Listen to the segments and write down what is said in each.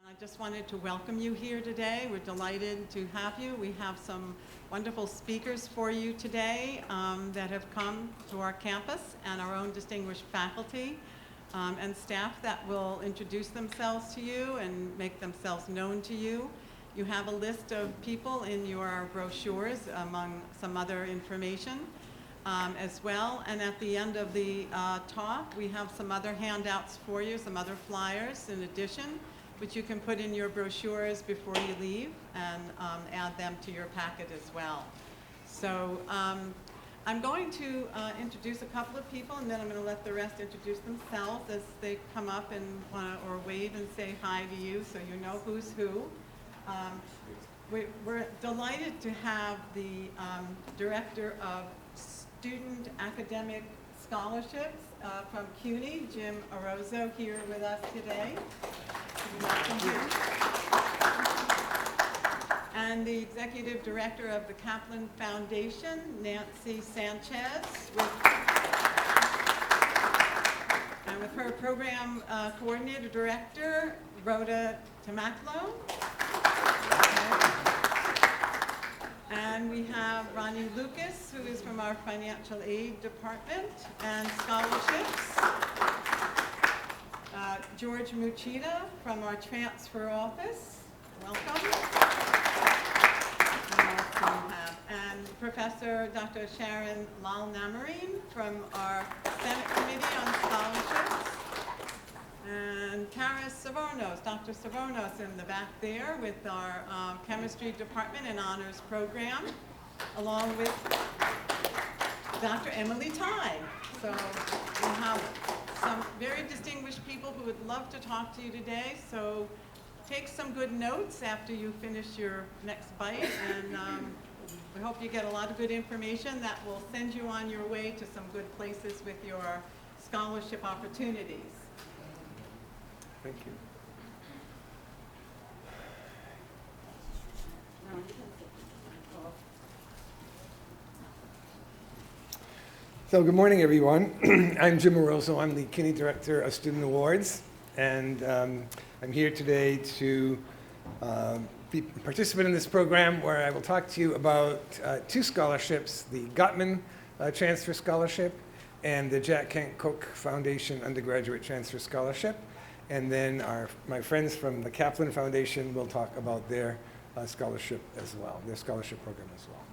I just wanted to welcome you here today. We're delighted to have you. We have some wonderful speakers for you today that have come to our campus, and our own distinguished faculty and staff that will introduce themselves to you and make themselves known to you. You have a list of people in your brochures among some other information as well. And at the end of the talk, we have some other handouts for you, some other flyers in addition, which you can put in your brochures before you leave and add them to your packet as well. So I'm going to introduce a couple of people, and then I'm going to let the rest introduce themselves as they come up and or wave and say hi to you so you know who's who. We're delighted to have the Director of Student Academic Scholarships from CUNY, Jim Orozco, here with us today. Welcome, Jim. And the Executive Director of the Kaplan Foundation, Nancy Sanchez, and with her Program Coordinator Director, Rhoda Tamaclo. And we have Ronnie Lucas, who is from our Financial Aid Department and Scholarships. George Muchita from our Transfer Office. Welcome. And Professor Dr. Sharon Lal-Namarine from our Senate Committee on Scholarships. And Karis Savornos, Dr. Savornos in the back there with our Chemistry Department and Honors Program, along with Dr. Emily Tai. So we have some very distinguished people who would love to talk to you today. So take some good notes after you finish your next bite, and we hope you get a lot of good information that will send you on your way to some good places with your scholarship opportunities. Thank you. So good morning, everyone. I'm Jim Orozco. I'm the CUNY Director of Student Awards, and I'm here today to be a participant in this program where I will talk to you about two scholarships, the Gottman Transfer Scholarship and the Jack Kent Cooke Foundation Undergraduate Transfer Scholarship. And then my friends from the Kaplan Foundation will talk about their scholarship as well, their scholarship program as well.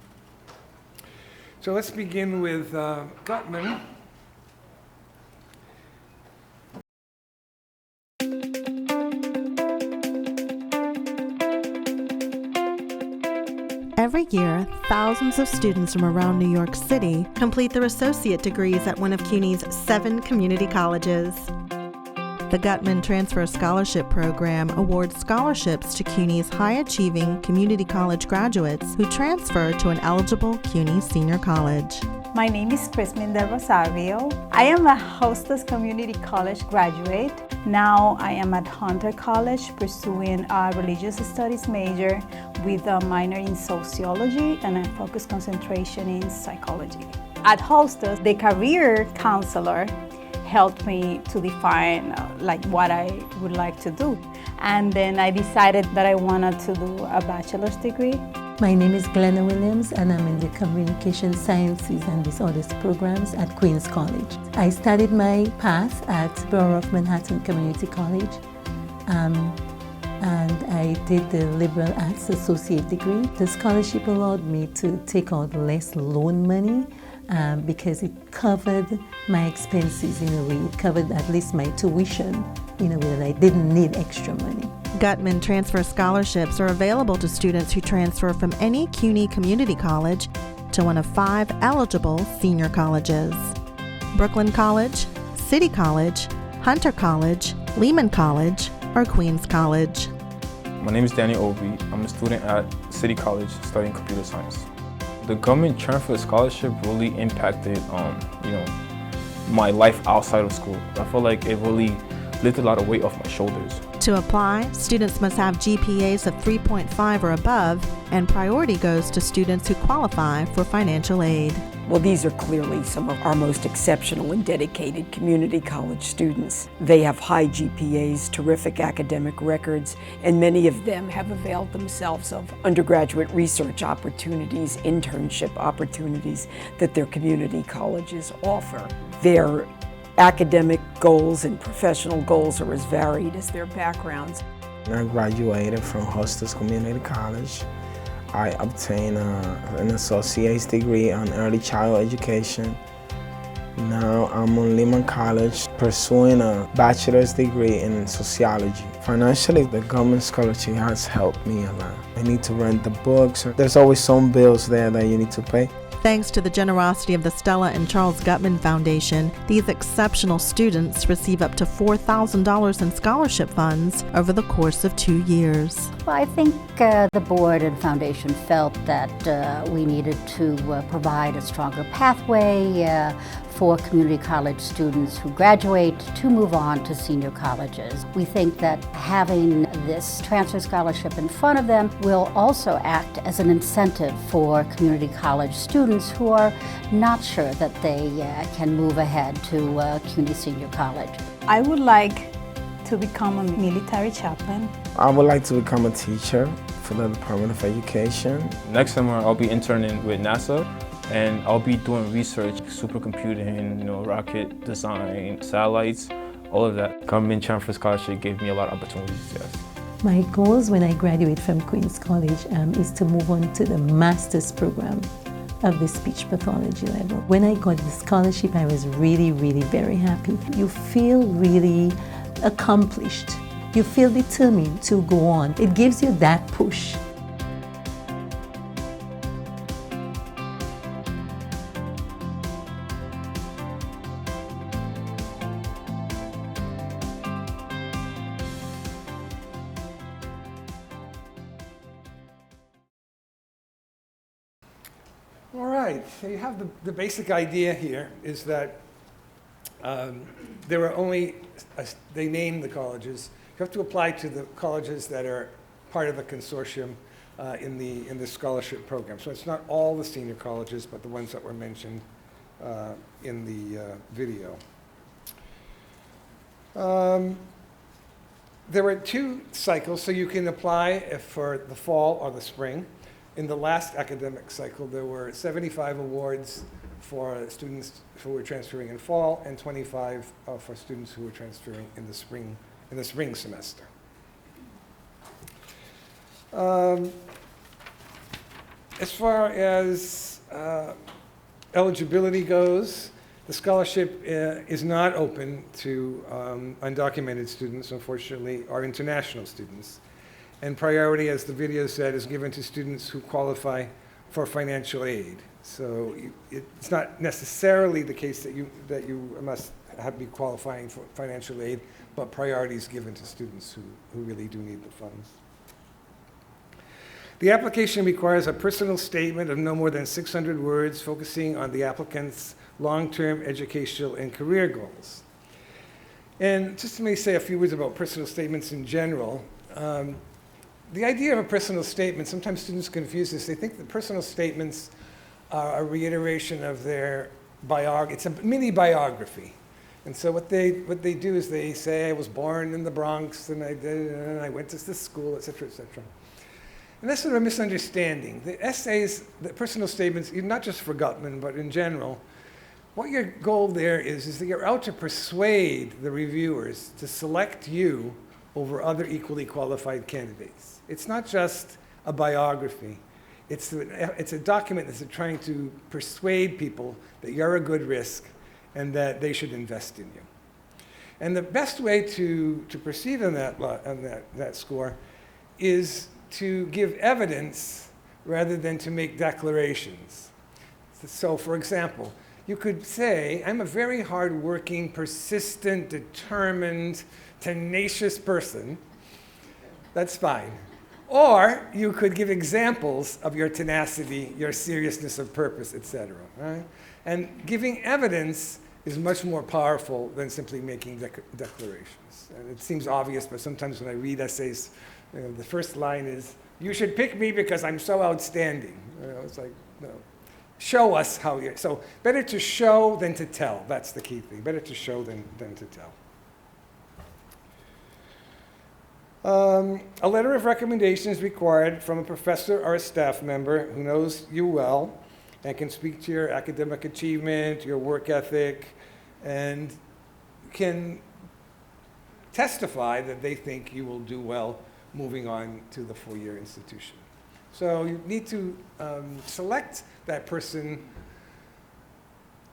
So let's begin with Gottman. Every year, thousands of students from around New York City complete their associate degrees at one of CUNY's 7 community colleges. The Gottman Transfer Scholarship Program awards scholarships to CUNY's high-achieving community college graduates who transfer to an eligible CUNY senior college. My name is Crispin Del Rosario. I am a Hostess Community College graduate. Now I am at Hunter College pursuing a religious studies major with a minor in sociology and a focused concentration in psychology. At Hostess, the career counselor helped me to define what I would like to do. And then I decided that I wanted to do a bachelor's degree. My name is Glenna Williams, and I'm in the Communication Sciences and Disorders programs at Queens College. I started my path at Borough of Manhattan Community College, and I did the Liberal Arts Associate degree. The scholarship allowed me to take out less loan money because it covered my expenses in a way. It covered at least my tuition in a way that I didn't need extra money. Gottman Transfer Scholarships are available to students who transfer from any CUNY community college to one of 5 eligible senior colleges: Brooklyn College, City College, Hunter College, Lehman College, or Queens College. My name is Daniel Obi. I'm a student at City College studying computer science. The Gottman Transfer Scholarship really impacted, my life outside of school. I feel like it really lifted a lot of weight off my shoulders. To apply, students must have GPAs of 3.5 or above, and priority goes to students who qualify for financial aid. Well, these are clearly some of our most exceptional and dedicated community college students. They have high GPAs, terrific academic records, and many of them have availed themselves of undergraduate research opportunities, internship opportunities that their community colleges offer. Their academic goals and professional goals are as varied as their backgrounds. I graduated from Hostos Community College. I obtained an associate's degree on early child education. Now I'm on Lehman College pursuing a bachelor's degree in sociology. Financially, the government scholarship has helped me a lot. I need to rent the books. There's always some bills there that you need to pay. Thanks to the generosity of the Stella and Charles Gutman Foundation, these exceptional students receive up to $4,000 in scholarship funds over the course of 2 years. Well, I think the board and foundation felt that we needed to provide a stronger pathway for community college students who graduate to move on to senior colleges. We think that having this transfer scholarship in front of them will also act as an incentive for community college students who are not sure that they can move ahead to CUNY Senior College. I would like to become a military chaplain. I would like to become a teacher for the Department of Education. Next summer, I'll be interning with NASA, and I'll be doing research, supercomputing, rocket design, satellites, all of that. Government Transfer Scholarship gave me a lot of opportunities, yes. My goals when I graduate from Queens College is to move on to the master's program of the speech pathology level. When I got the scholarship, I was really, really very happy. You feel really accomplished. You feel determined to go on. It gives you that push. All right, so you have the basic idea here is that there are only, they name the colleges. You have to apply to the colleges that are part of the consortium in the scholarship program. So it's not all the senior colleges, but the ones that were mentioned in the video. There were 2 cycles, so you can apply for the fall or the spring. In the last academic cycle, there were 75 awards for students who were transferring in fall and 25 for students who were transferring in the spring semester. As far as eligibility goes, the scholarship is not open to undocumented students, unfortunately, or international students. And priority, as the video said, is given to students who qualify for financial aid. So it's not necessarily the case that you must be qualifying for financial aid, but priority is given to students who really do need the funds. The application requires a personal statement of no more than 600 words, focusing on the applicant's long-term educational and career goals. And just let me say a few words about personal statements in general. The idea of a personal statement, sometimes students confuse this. They think that personal statements are a reiteration of their biography. It's a mini biography. And so what they do is they say, I was born in the Bronx, and I went to this school, et cetera, et cetera. And that's sort of a misunderstanding. The essays, the personal statements, not just for Gutman, but in general, what your goal there is that you're out to persuade the reviewers to select you over other equally qualified candidates. It's not just a biography. It's a document that's trying to persuade people that you're a good risk and that they should invest in you. And the best way to proceed on that score is to give evidence rather than to make declarations. So, for example, you could say, I'm a very hardworking, persistent, determined, tenacious person. That's fine. Or you could give examples of your tenacity, your seriousness of purpose, etc. Right? And giving evidence is much more powerful than simply making declarations. And it seems obvious, but sometimes when I read essays, the first line is, "You should pick me because I'm so outstanding." It's like, no. Show us how you're. So better to show than to tell. That's the key thing. Better to show than to tell. A letter of recommendation is required from a professor or a staff member who knows you well and can speak to your academic achievement, your work ethic, and can testify that they think you will do well moving on to the four-year institution. So you need to select that person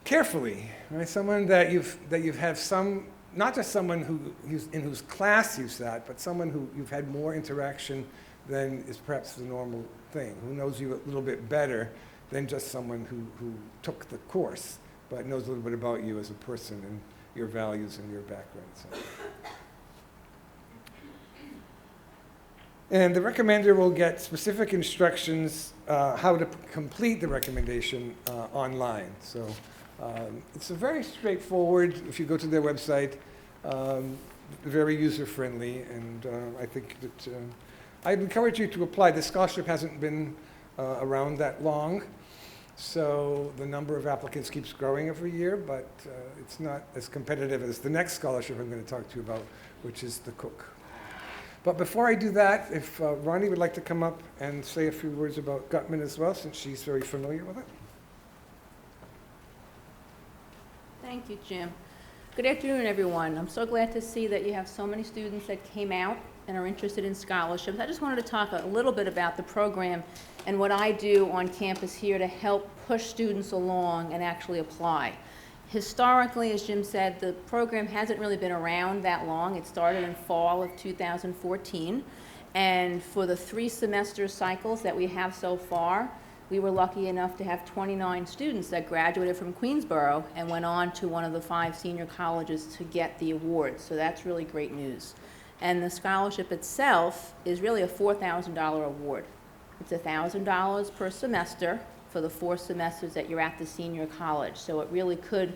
carefully, right? Someone that you have some, not just someone in whose class you sat, but someone who you've had more interaction than is perhaps the normal thing, who knows you a little bit better than just someone who took the course, but knows a little bit about you as a person and your values and your background. So. And the recommender will get specific instructions how to complete the recommendation online. So it's a very straightforward, if you go to their website, very user-friendly, and I think that I'd encourage you to apply. The scholarship hasn't been around that long, so the number of applicants keeps growing every year, but it's not as competitive as the next scholarship I'm going to talk to you about, which is the Cook. But before I do that, if Ronnie would like to come up and say a few words about Gutman as well, since she's very familiar with it. Thank you, Jim. Good afternoon, everyone. I'm so glad to see that you have so many students that came out and are interested in scholarships. I just wanted to talk a little bit about the program and what I do on campus here to help push students along and actually apply. Historically, as Jim said, the program hasn't really been around that long. It started in fall of 2014, and for the 3 semester cycles that we have so far, we were lucky enough to have 29 students that graduated from Queensborough and went on to one of the 5 senior colleges to get the award. So that's really great news. And the scholarship itself is really a $4,000 award. It's $1,000 per semester for the 4 semesters that you're at the senior college. So it really could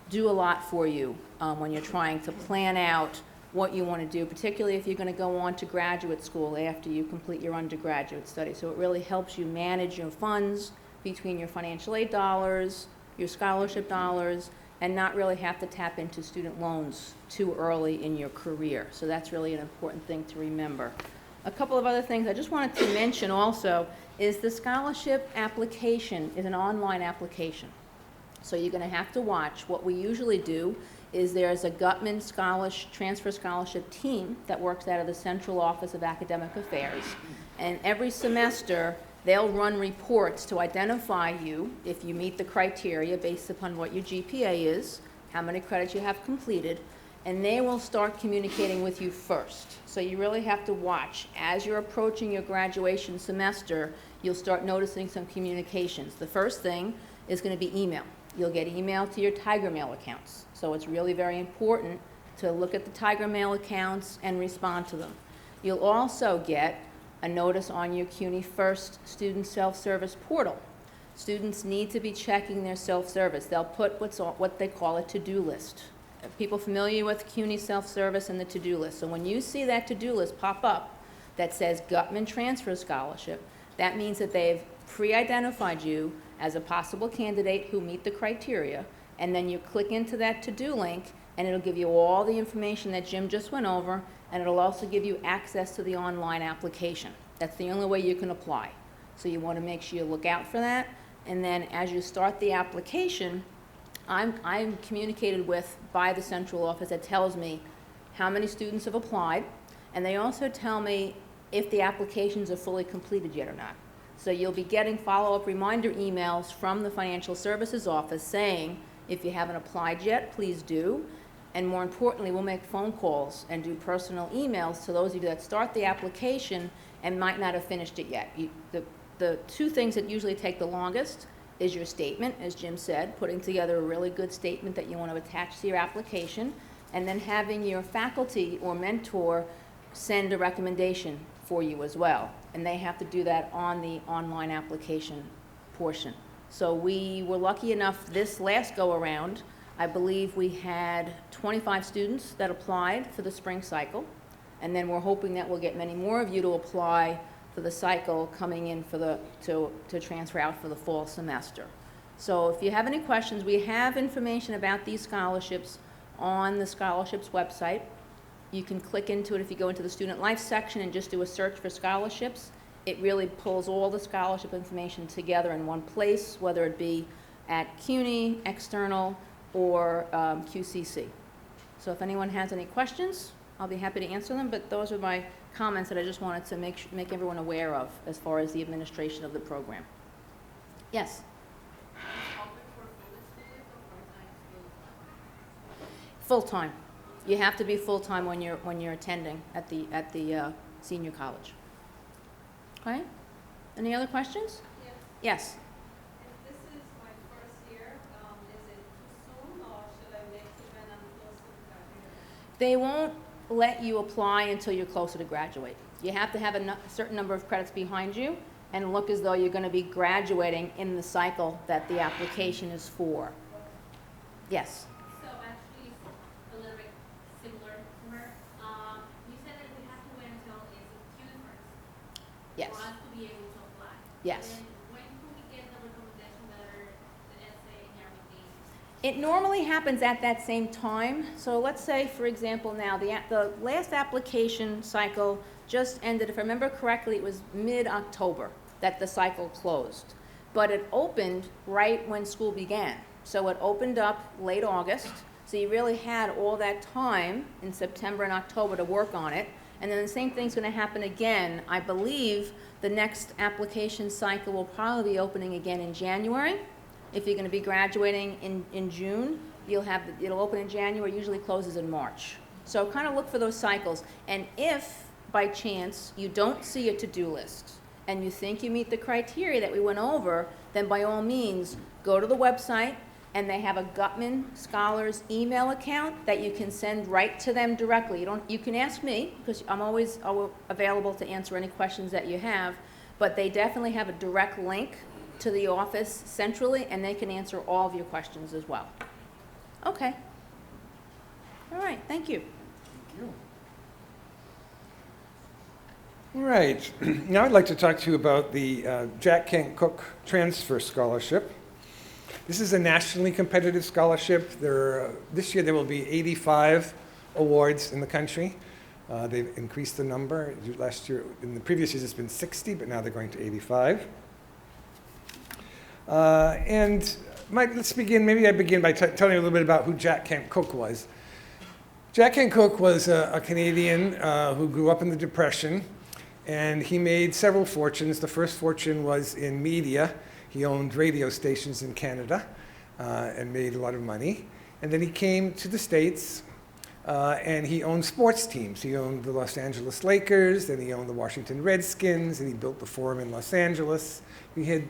do a lot for you when you're trying to plan out what you want to do, particularly if you're going to go on to graduate school after you complete your undergraduate study. So it really helps you manage your funds between your financial aid dollars, your scholarship dollars, and not really have to tap into student loans too early in your career. So that's really an important thing to remember. A couple of other things I just wanted to mention also is the scholarship application is an online application. So you're going to have to watch. What we usually do is there's a Gutman Transfer Scholarship team that works out of the Central Office of Academic Affairs. And every semester, they'll run reports to identify you if you meet the criteria based upon what your GPA is, how many credits you have completed, and they will start communicating with you first. So you really have to watch. As you're approaching your graduation semester, you'll start noticing some communications. The first thing is going to be email. You'll get email to your Tiger Mail accounts. So it's really very important to look at the Tiger Mail accounts and respond to them. You'll also get a notice on your CUNY First student self-service portal. Students need to be checking their self-service. They'll put what they call a to-do list. Are people familiar with CUNY self-service and the to-do list? So when you see that to-do list pop up that says Gutman Transfer Scholarship, that means that they've pre-identified you as a possible candidate who meet the criteria, and then you click into that to-do link, and it'll give you all the information that Jim just went over, and it'll also give you access to the online application. That's the only way you can apply. So you want to make sure you look out for that, and then as you start the application, I'm communicated with by the central office that tells me how many students have applied, and they also tell me if the applications are fully completed yet or not. So you'll be getting follow-up reminder emails from the Financial Services Office saying, if you haven't applied yet, please do. And more importantly, we'll make phone calls and do personal emails to those of you that start the application and might not have finished it yet. The 2 things that usually take the longest is your statement, as Jim said, putting together a really good statement that you want to attach to your application, and then having your faculty or mentor send a recommendation for you as well. And they have to do that on the online application portion. So we were lucky enough this last go around, I believe we had 25 students that applied for the spring cycle, and then we're hoping that we'll get many more of you to apply for the cycle coming in for to transfer out for the fall semester. So if you have any questions, we have information about these scholarships on the scholarships website. You can click into it if you go into the student life section and just do a search for scholarships. It really pulls all the scholarship information together in one place, whether it be at CUNY, external, or QCC. So if anyone has any questions, I'll be happy to answer them, but those are my comments that I just wanted to make everyone aware of as far as the administration of the program. Yes? Full-time. You have to be full-time when you're attending at the senior college. Okay? Any other questions? Yes. If this is my first year, is it too soon, or should I wait till when I'm closer to graduating? They won't let you apply until you're closer to graduate. You have to have a certain number of credits behind you and look as though you're going to be graduating in the cycle that the application is for. Yes? So actually, it's a little bit similar to her. You said that we have to wait until it's June 1st. Yes. For us to be able to apply. Yes. Then when can we get the recommendation letter, the essay, and everything? It normally happens at that same time. So let's say, for example, now the last application cycle just ended. If I remember correctly, it was mid-October that the cycle closed. But it opened right when school began. So it opened up late August. So you really had all that time in September and October to work on it. And then the same thing's going to happen again. I believe the next application cycle will probably be opening again in January. If you're going to be graduating in June, it'll open in January, usually closes in March. So kind of look for those cycles. And if, by chance, you don't see a to-do list and you think you meet the criteria that we went over, then by all means, go to the website, and they have a Gutman Scholars email account that you can send right to them directly. You can ask me, because I'm always available to answer any questions that you have, but they definitely have a direct link to the office centrally, and they can answer all of your questions as well. Okay. All right, thank you. All right. Now I'd like to talk to you about the Jack Kent Cooke Transfer Scholarship. This is a nationally competitive scholarship. This year there will be 85 awards in the country. They've increased the number. Last year, in the previous years, it's been 60, but now they're going to 85. Let's begin. Maybe I begin by telling you a little bit about who Jack Kent Cooke was. Jack Kent Cooke was a Canadian who grew up in the Depression, and he made several fortunes. The first fortune was in media. He owned radio stations in Canada and made a lot of money. And then he came to the States and he owned sports teams. He owned the Los Angeles Lakers, and he owned the Washington Redskins, and he built the Forum in Los Angeles. He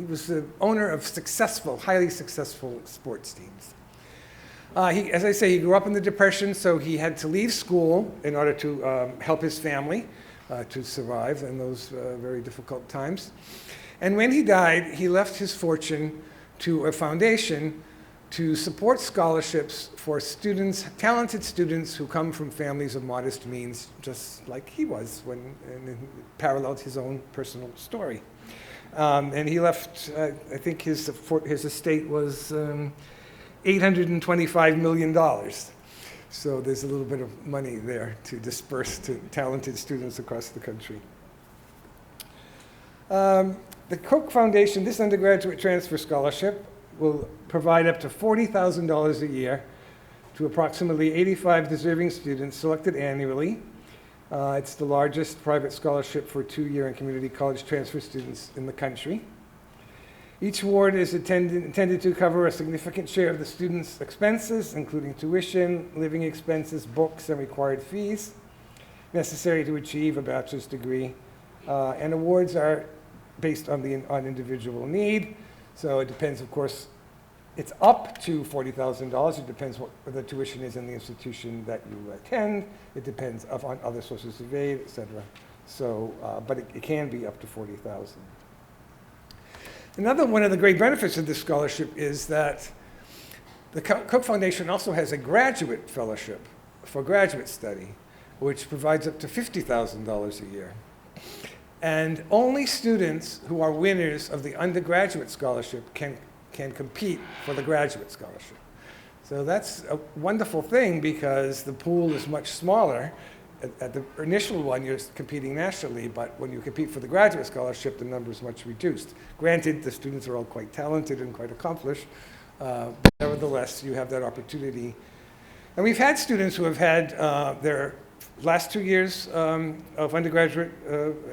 was the owner of highly successful sports teams. As I say, he grew up in the Depression, so he had to leave school in order to help his family to survive in those very difficult times. And when he died, he left his fortune to a foundation to support scholarships for students, talented students who come from families of modest means, just like he was, and paralleled his own personal story. And he left, I think his estate was $825 million. So there's a little bit of money there to disperse to talented students across the country. The Cooke Foundation, this undergraduate transfer scholarship, will provide up to $40,000 a year to approximately 85 deserving students selected annually. It's the largest private scholarship for two-year and community college transfer students in the country. Each award is intended to cover a significant share of the student's expenses, including tuition, living expenses, books, and required fees necessary to achieve a bachelor's degree. And awards are based on individual need. So it depends, of course, it's up to $40,000. It depends what the tuition is in the institution that you attend. It depends on other sources of aid, et cetera. So, but it can be up to $40,000. Another one of the great benefits of this scholarship is that The Cook Foundation also has a graduate fellowship for graduate study, which provides up to $50,000 a year. And only students who are winners of the undergraduate scholarship can compete for the graduate scholarship. So that's a wonderful thing because the pool is much smaller. At the initial one, you're competing nationally, but when you compete for the graduate scholarship, the number is much reduced. Granted, the students are all quite talented and quite accomplished, but nevertheless, you have that opportunity. And we've had students who have had their last 2 years of undergraduate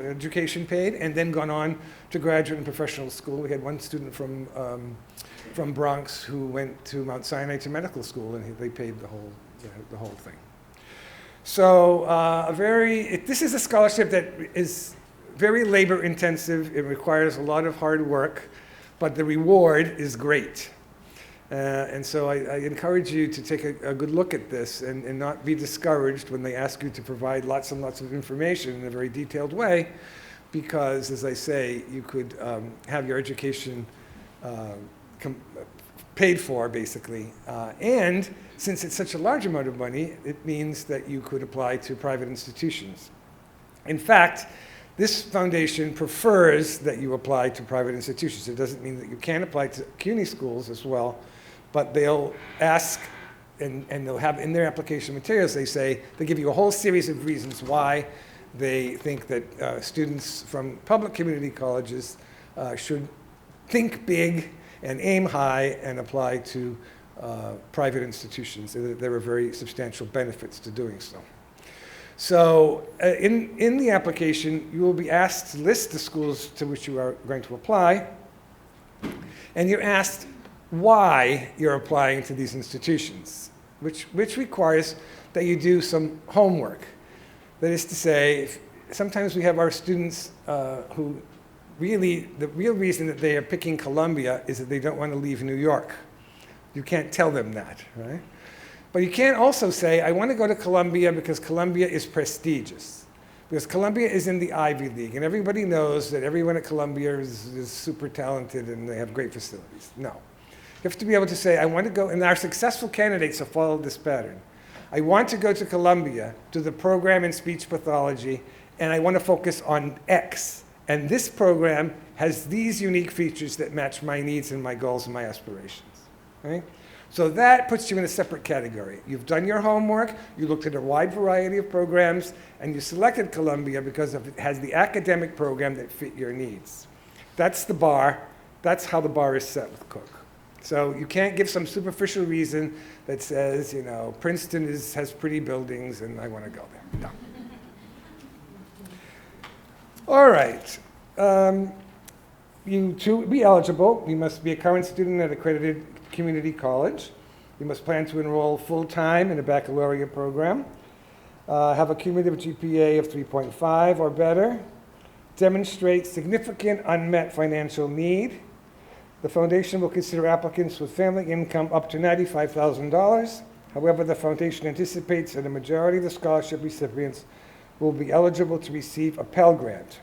education paid and then gone on to graduate and professional school. We had one student from Bronx who went to Mount Sinai to medical school, and they paid the whole thing. So this is a scholarship that is very labor intensive. It requires a lot of hard work, but the reward is great. And so I encourage you to take a good look at this and not be discouraged when they ask you to provide lots and lots of information in a very detailed way, because, as I say, you could have your education paid for, basically. And since it's such a large amount of money, it means that you could apply to private institutions. In fact, this foundation prefers that you apply to private institutions. It doesn't mean that you can't apply to CUNY schools as well, but they'll ask, and they'll have in their application materials, they give you a whole series of reasons why they think that students from public community colleges should think big and aim high and apply to private institutions. There are very substantial benefits to doing so. So in the application, you will be asked to list the schools to which you are going to apply, and you're asked why you're applying to these institutions, which requires that you do some homework. That is to say, sometimes we have our students who really, the real reason that they are picking Columbia is that they don't want to leave New York. You can't tell them that, right? But you can't also say, I want to go to Columbia because Columbia is prestigious. Because Columbia is in the Ivy League, and everybody knows that everyone at Columbia is super talented and they have great facilities. No. You have to be able to say, I want to go, and our successful candidates have followed this pattern. I want to go to Columbia, to the program in speech pathology, and I want to focus on X. And this program has these unique features that match my needs and my goals and my aspirations. Right? So that puts you in a separate category. You've done your homework, you looked at a wide variety of programs, and you selected Columbia because it has the academic program that fit your needs. That's the bar. That's how the bar is set with Cook. So you can't give some superficial reason that says, you know, Princeton has pretty buildings and I want to go there. No. All right. To be eligible, you must be a current student at accredited community college. You must plan to enroll full-time in a baccalaureate program. Have a cumulative GPA of 3.5 or better. Demonstrate significant unmet financial need. The foundation will consider applicants with family income up to $95,000. However, the foundation anticipates that a majority of the scholarship recipients will be eligible to receive a Pell Grant.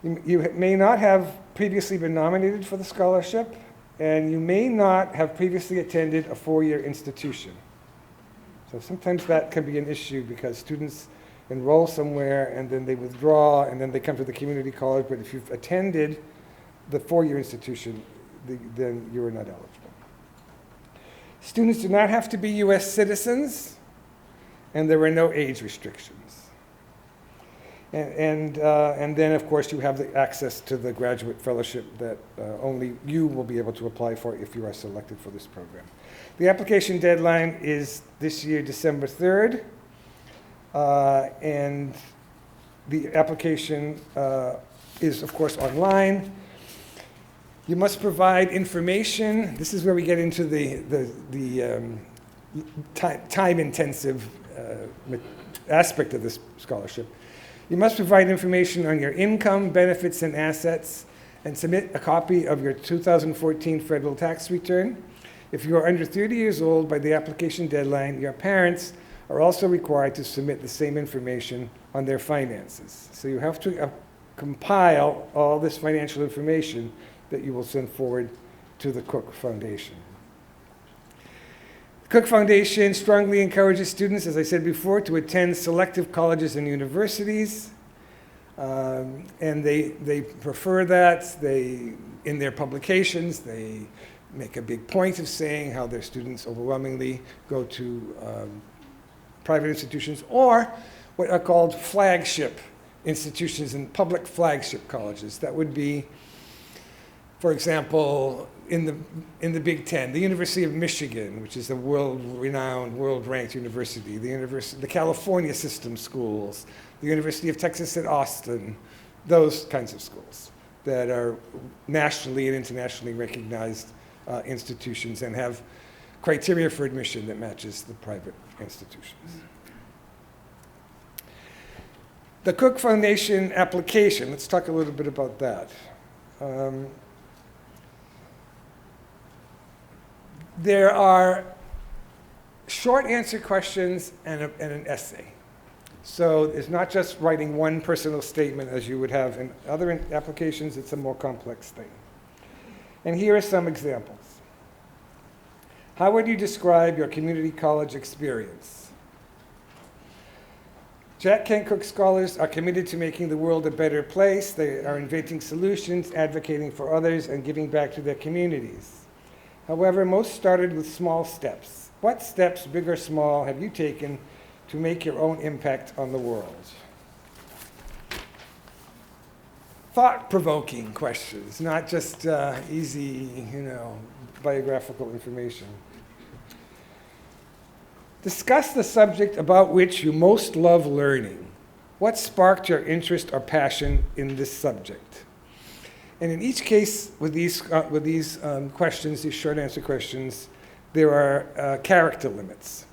You may not have previously been nominated for the scholarship, and you may not have previously attended a four-year institution. So sometimes that can be an issue because students enroll somewhere and then they withdraw and then they come to the community college, but if you've attended the four-year institution, then you are not eligible. Students do not have to be U.S. citizens, and there are no age restrictions. And then, of course, you have the access to the graduate fellowship that only you will be able to apply for if you are selected for this program. The application deadline is this year, December 3rd, and the application is, of course, online. You must provide information. This is where we get into the time-intensive aspect of this scholarship. You must provide information on your income, benefits, and assets, and submit a copy of your 2014 federal tax return. If you are under 30 years old by the application deadline, your parents are also required to submit the same information on their finances. So you have to compile all this financial information that you will send forward to the Cook Foundation. The Cook Foundation strongly encourages students, as I said before, to attend selective colleges and universities. And they prefer that. In their publications, they make a big point of saying how their students overwhelmingly go to private institutions or what are called flagship institutions and public flagship colleges. That would be, for example, in the Big Ten, the University of Michigan, which is a world-renowned, world-ranked university, the California System Schools, the University of Texas at Austin, those kinds of schools that are nationally and internationally recognized institutions and have criteria for admission that matches the private institutions. The Cook Foundation application, let's talk a little bit about that. There are short answer questions and an essay. So it's not just writing one personal statement as you would have in other applications, it's a more complex thing. And here are some examples. How would you describe your community college experience? Jack Kent Cooke Scholars are committed to making the world a better place. They are inventing solutions, advocating for others, and giving back to their communities. However, most started with small steps. What steps, big or small, have you taken to make your own impact on the world? Thought-provoking questions, not just easy, biographical information. Discuss the subject about which you most love learning. What sparked your interest or passion in this subject? And in each case with these questions, these short answer questions, there are character limits.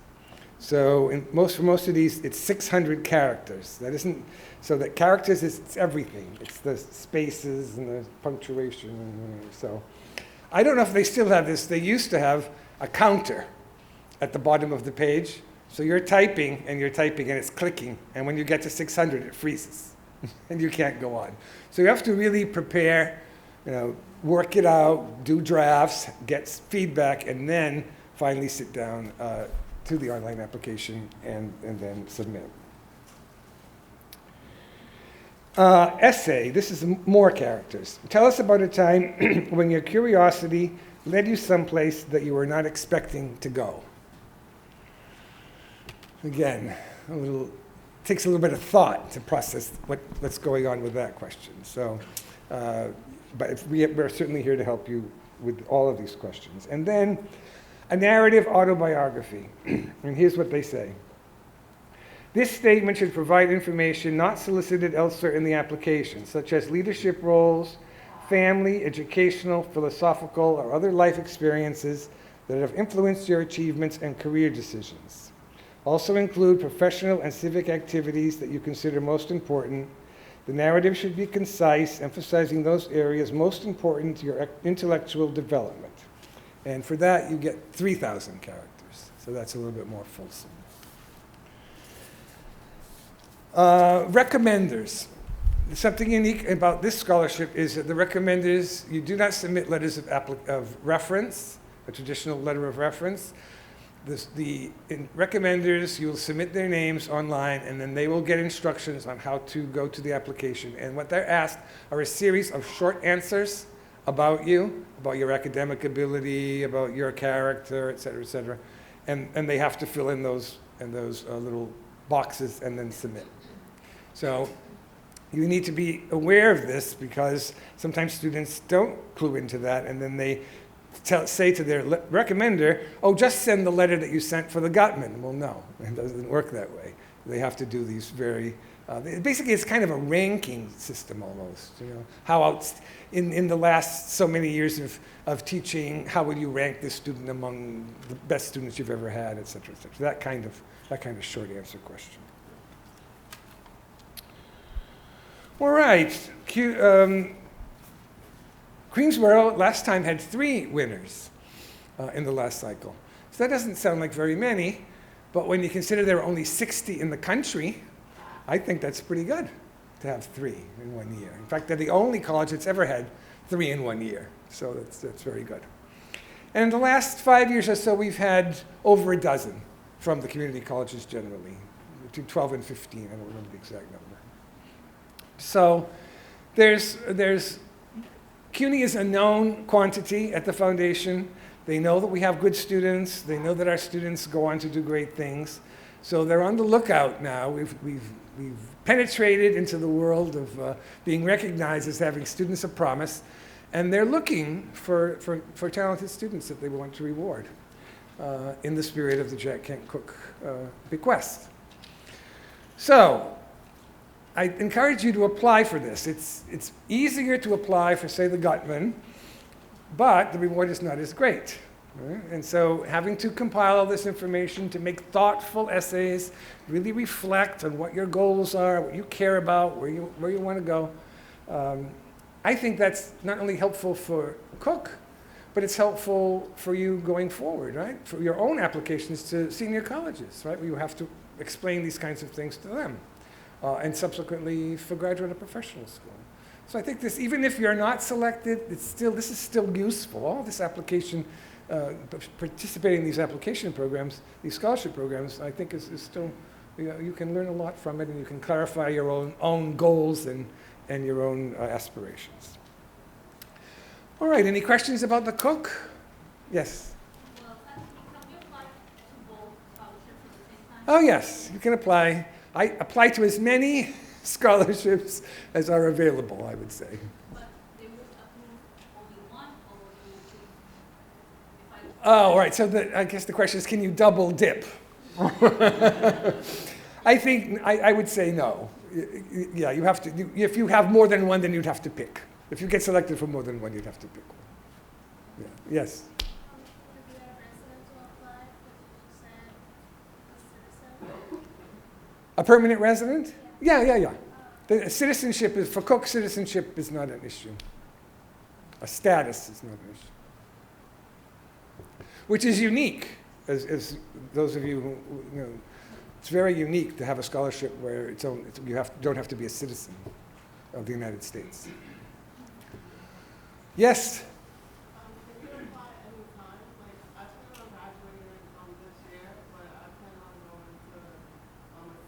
So for most of these, it's 600 characters. That isn't, so that characters it's everything. It's the spaces and the punctuation. So I don't know if they still have this. They used to have a counter at the bottom of the page. So you're typing and it's clicking. And when you get to 600, it freezes and you can't go on. So you have to really prepare, work it out, do drafts, get feedback, and then finally sit down to the online application and then submit. Essay, this is more characters. Tell us about a time when your curiosity led you someplace that you were not expecting to go. Again, takes a little bit of thought to process what's going on with that question. So, but we're certainly here to help you with all of these questions. And then a narrative autobiography. And here's what they say. This statement should provide information not solicited elsewhere in the application, such as leadership roles, family, educational, philosophical, or other life experiences that have influenced your achievements and career decisions. Also include professional and civic activities that you consider most important. The narrative should be concise, emphasizing those areas most important to your intellectual development. And for that, you get 3,000 characters. So that's a little bit more fulsome. Recommenders. Something unique about this scholarship is that the recommenders, you do not submit letters of reference, a traditional letter of reference. In recommenders, you'll submit their names online, and then they will get instructions on how to go to the application. And what they're asked are a series of short answers about you, about your academic ability, about your character, et cetera, and they have to fill in those little boxes and then submit. So you need to be aware of this because sometimes students don't clue into that, and then they say to their recommender, oh, just send the letter that you sent for the Gutman. Well, no, it doesn't work that way. They have to do these very, basically it's kind of a ranking system almost. How in the last so many years of teaching, how would you rank this student among the best students you've ever had, et cetera, et cetera. That kind of short answer question. All right, Queensborough last time had 3 winners in the last cycle. So that doesn't sound like very many, but when you consider there are only 60 in the country, I think that's pretty good to have 3 in 1 year. In fact, they're the only college that's ever had 3 in 1 year. So that's very good. And in the last 5 years or so, we've had over a dozen from the community colleges generally, between 12 and 15, I don't remember the exact number. So CUNY is a known quantity at the foundation. They know that we have good students. They know that our students go on to do great things. So they're on the lookout now. We've penetrated into the world of being recognized as having students of promise. And they're looking for talented students that they want to reward in the spirit of the Jack Kent Cooke bequest. So I encourage you to apply for this. It's easier to apply for, say, the Gutman, but the reward is not as great. Right? And so having to compile all this information to make thoughtful essays, really reflect on what your goals are, what you care about, where you want to go, I think that's not only helpful for Cooke, but it's helpful for you going forward, right? For your own applications to senior colleges, right? Where you have to explain these kinds of things to them. And subsequently for graduate or professional school. So I think this, even if you're not selected, this is still useful. All this application, participating in these application programs, these scholarship programs, I think is still, you can learn a lot from it, and you can clarify your own goals and your own aspirations. All right, any questions about the Cooke? Yes? Well, can you apply to both scholarships at the same time? Oh yes, you can apply. I apply to as many scholarships as are available, I would say. But they would approve only one, or they would choose if I... Oh, all right. So I guess the question is, can you double dip? I think I would say no. Yeah, you have to. If you have more than one, then you'd have to pick. If you get selected for more than one, you'd have to pick one. Yeah. Yes. Would it be a resident to apply, but you said a citizen? A permanent resident? Yeah. The citizenship is, for Cooke, citizenship is not an issue. A status is not an issue. Which is unique, as those of you who know, it's very unique to have a scholarship where you don't have to be a citizen of the United States. Yes? Can you apply any time? Like, I plan on graduating this year, but I plan on going to a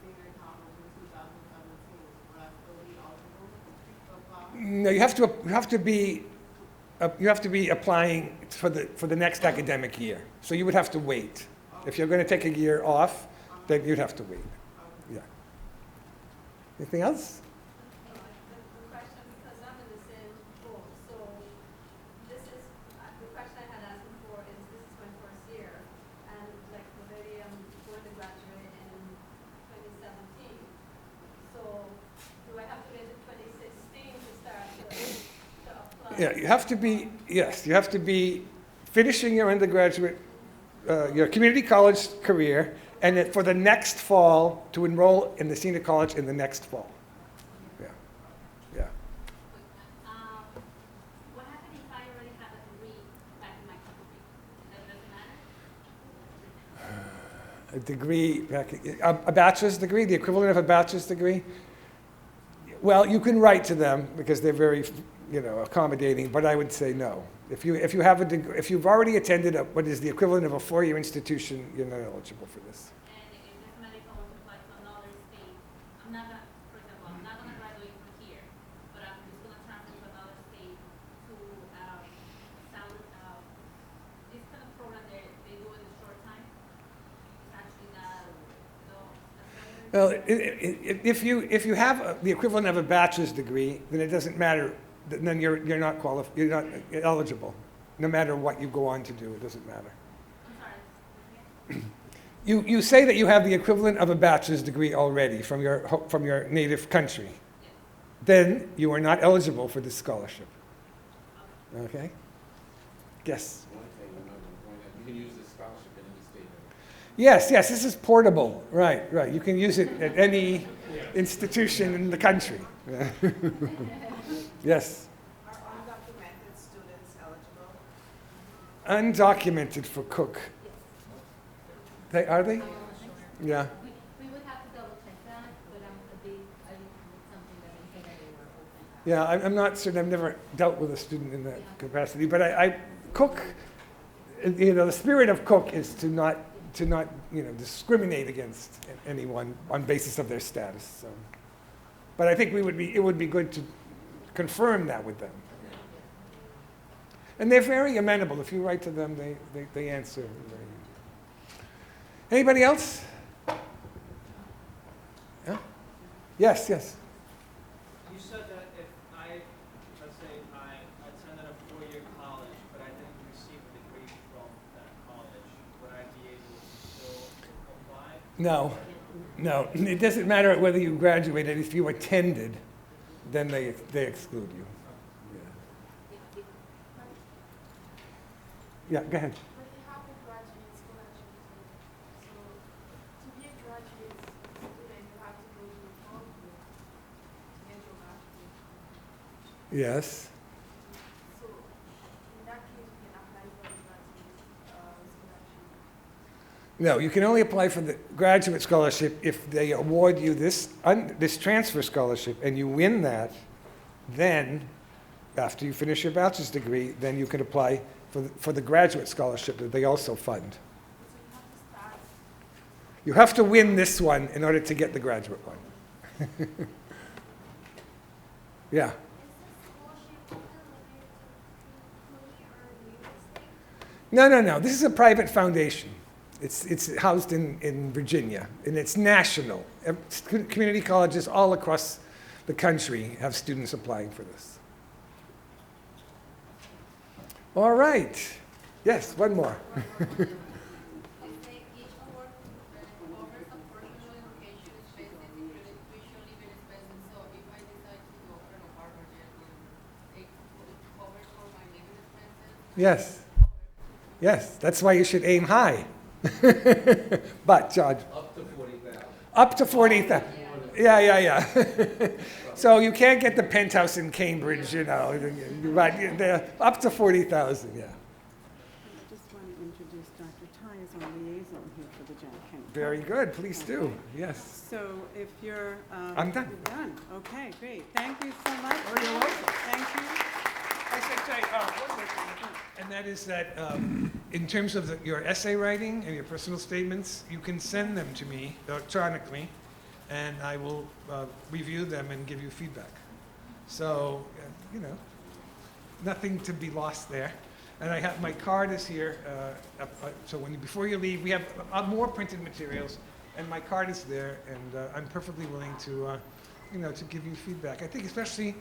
senior college in 2017. Will I still be eligible to apply? No, you have to be applying for the next academic year. So you would have to wait. If you're going to take a year off, then you'd have to wait. Yeah. Anything else? The question, because I'm in the same boat, so this is, the question I had asked before is, this is my first year, and like the lady, I'm going to graduate in 2017. So do I have to wait till 2016 to start to apply? Yeah, you have to be, yes, you have to be finishing your undergraduate, your community college career, and for the next fall to enroll in the senior college in the next fall. Yeah. What happens if I already have a degree back in my country? That doesn't matter? A degree, a bachelor's degree, the equivalent of a bachelor's degree. Well, you can write to them because they're very, accommodating. But I would say no. If you have a degree, if you've already attended what is the equivalent of a four-year institution, you're not eligible for this. And if it doesn't matter if I want to apply to another state, I'm not gonna, for example, I'm not gonna graduate from here, but I'm just gonna transfer to another state to this kind of program they do in a short time. It's actually not, Well, if you have the equivalent of a bachelor's degree, then it doesn't matter. Then you're not qualified. You're not eligible, no matter what you go on to do. It doesn't matter. I'm sorry. You say that you have the equivalent of a bachelor's degree already from your native country. Yes. Then you are not eligible for this scholarship. Okay? Yes. You can use this scholarship in any state. Yes. This is portable. Right. You can use it at any institution in the country. Yes. Are undocumented students eligible? Undocumented for Cooke. Are they? Yeah. We would have to double check that, but I think it's something that I think they were open. Yeah, I'm not certain. I've never dealt with a student in that capacity. But Cooke, you know, the spirit of Cook is to not, you know, discriminate against anyone on basis of their status. So. But I think it would be good to confirm that with them. And they're very amenable. If you write to them, they answer. Anybody else? Yeah? Yes, yes. You said that if let's say I attended a 4-year college, but I didn't receive a degree from that college, would I be able to still apply? No, no. It doesn't matter whether you graduated. If you attended, then they exclude you. Yeah, go ahead. Yes. So, in that case, we can apply for the graduate scholarship. No, you can only apply for the graduate scholarship if they award you this transfer scholarship and you win that. Then, after you finish your bachelor's degree, then you can apply for the graduate scholarship that they also fund. You have to win this one in order to get the graduate one. Yeah. No. This is a private foundation. It's housed in Virginia, and it's national. Community colleges all across the country have students applying for this. All right. Yes, one more. Yes. Yes, that's why you should aim high. But, John? Up to 40,000. Up to 40,000. Yeah. So you can't get the penthouse in Cambridge, you know, but up to 40,000, yeah. I just want to introduce Dr. Tai as our liaison here for the Jack Kent. Very good, please do, yes. So if you're... I'm done. You're done. Okay, great. Thank you so much. Oh, you're welcome. Thank you. I should say, one more thing, and that is that in terms of your essay writing and your personal statements, you can send them to me electronically, and I will review them and give you feedback. So, you know, nothing to be lost there. And I have, my card is here, so before you leave, we have more printed materials, and my card is there, and I'm perfectly willing to, you know, to give you feedback. I think especially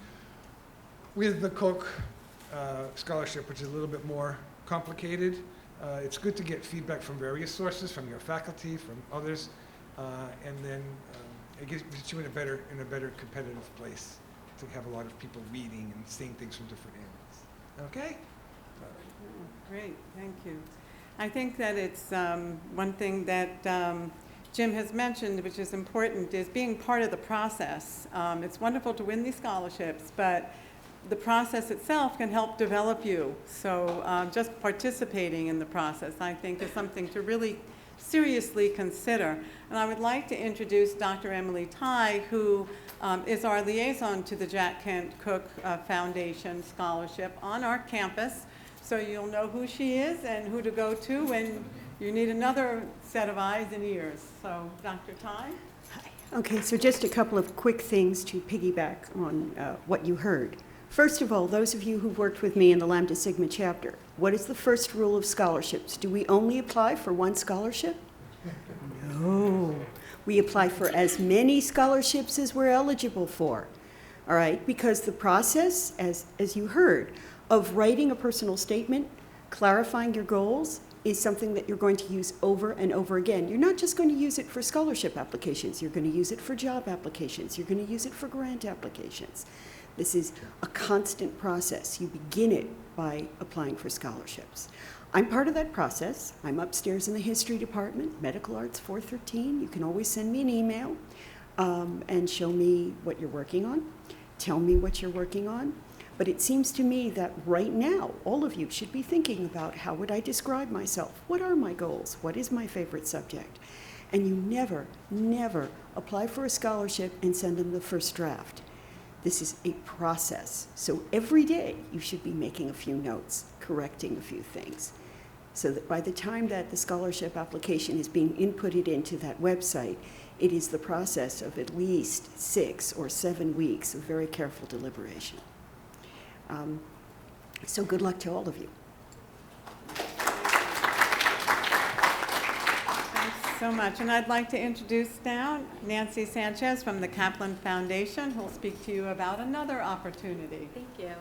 with the Cook scholarship, which is a little bit more complicated, it's good to get feedback from various sources, from your faculty, from others, and then it gets you in a better competitive place to have a lot of people reading and seeing things from different angles. Okay? Great, thank you. I think that it's one thing that Jim has mentioned, which is important, is being part of the process. It's wonderful to win these scholarships, but the process itself can help develop you. So just participating in the process, I think, is something to really seriously consider. And I would like to introduce Dr. Emily Tai, who is our liaison to the Jack Kent Cook Foundation Scholarship on our campus. So you'll know who she is and who to go to when you need another set of eyes and ears. So Dr. Tai? Hi. Okay, so just a couple of quick things to piggyback on what you heard. First of all, those of you who've worked with me in the Lambda Sigma chapter, what is the first rule of scholarships? Do we only apply for one scholarship? No. We apply for as many scholarships as we're eligible for, all right? Because the process, as you heard, of writing a personal statement, clarifying your goals, is something that you're going to use over and over again. You're not just going to use it for scholarship applications. You're going to use it for job applications. You're going to use it for grant applications. This is a constant process. You begin it by applying for scholarships. I'm part of that process. I'm upstairs in the history department, Medical Arts 413. You can always send me an email and show me what you're working on. Tell me what you're working on. But it seems to me that right now, all of you should be thinking about, how would I describe myself? What are my goals? What is my favorite subject? And you never, never apply for a scholarship and send them the first draft. This is a process. So every day you should be making a few notes, correcting a few things. so that by the time that the scholarship application is being inputted into that website, it is the process of at least 6 or 7 weeks of very careful deliberation. So good luck to all of you. Thanks so much. And I'd like to introduce now Nancy Sanchez from the Kaplan Foundation, who will speak to you about another opportunity. Thank you.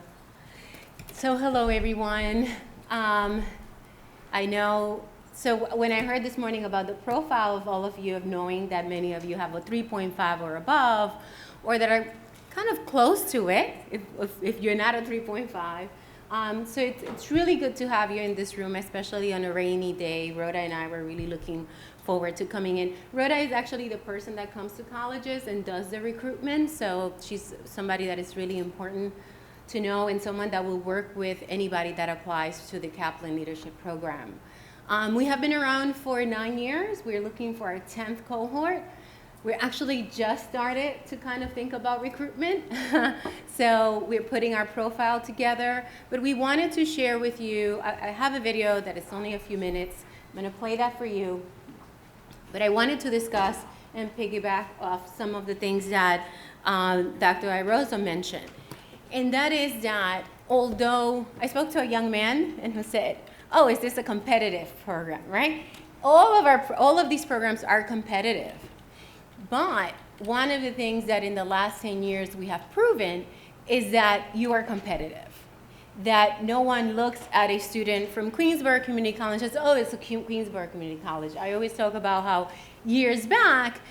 So hello, everyone. I know, so when I heard this morning about the profile of all of you, of knowing that many of you have a 3.5 or above, or that are kind of close to it, if you're not a 3.5. So it's really good to have you in this room, especially on a rainy day. Rhoda and I were really looking forward to coming in. Rhoda is actually the person that comes to colleges and does the recruitment, so she's somebody that is really important to know, and someone that will work with anybody that applies to the Kaplan Leadership Program. We have been around for 9 years. We're looking for our 10th cohort. We're actually just started to kind of think about recruitment. So we're putting our profile together, but we wanted to share with you, I have a video that is only a few minutes. I'm gonna play that for you. But I wanted to discuss and piggyback off some of the things that Dr. Irosa mentioned. And that is that although I spoke to a young man and who said, oh, is this a competitive program, right? All of these programs are competitive. But one of the things that in the last 10 years we have proven is that you are competitive. That no one looks at a student from Queensborough Community College and says, oh, it's a Queensborough Community College. I always talk about how years back,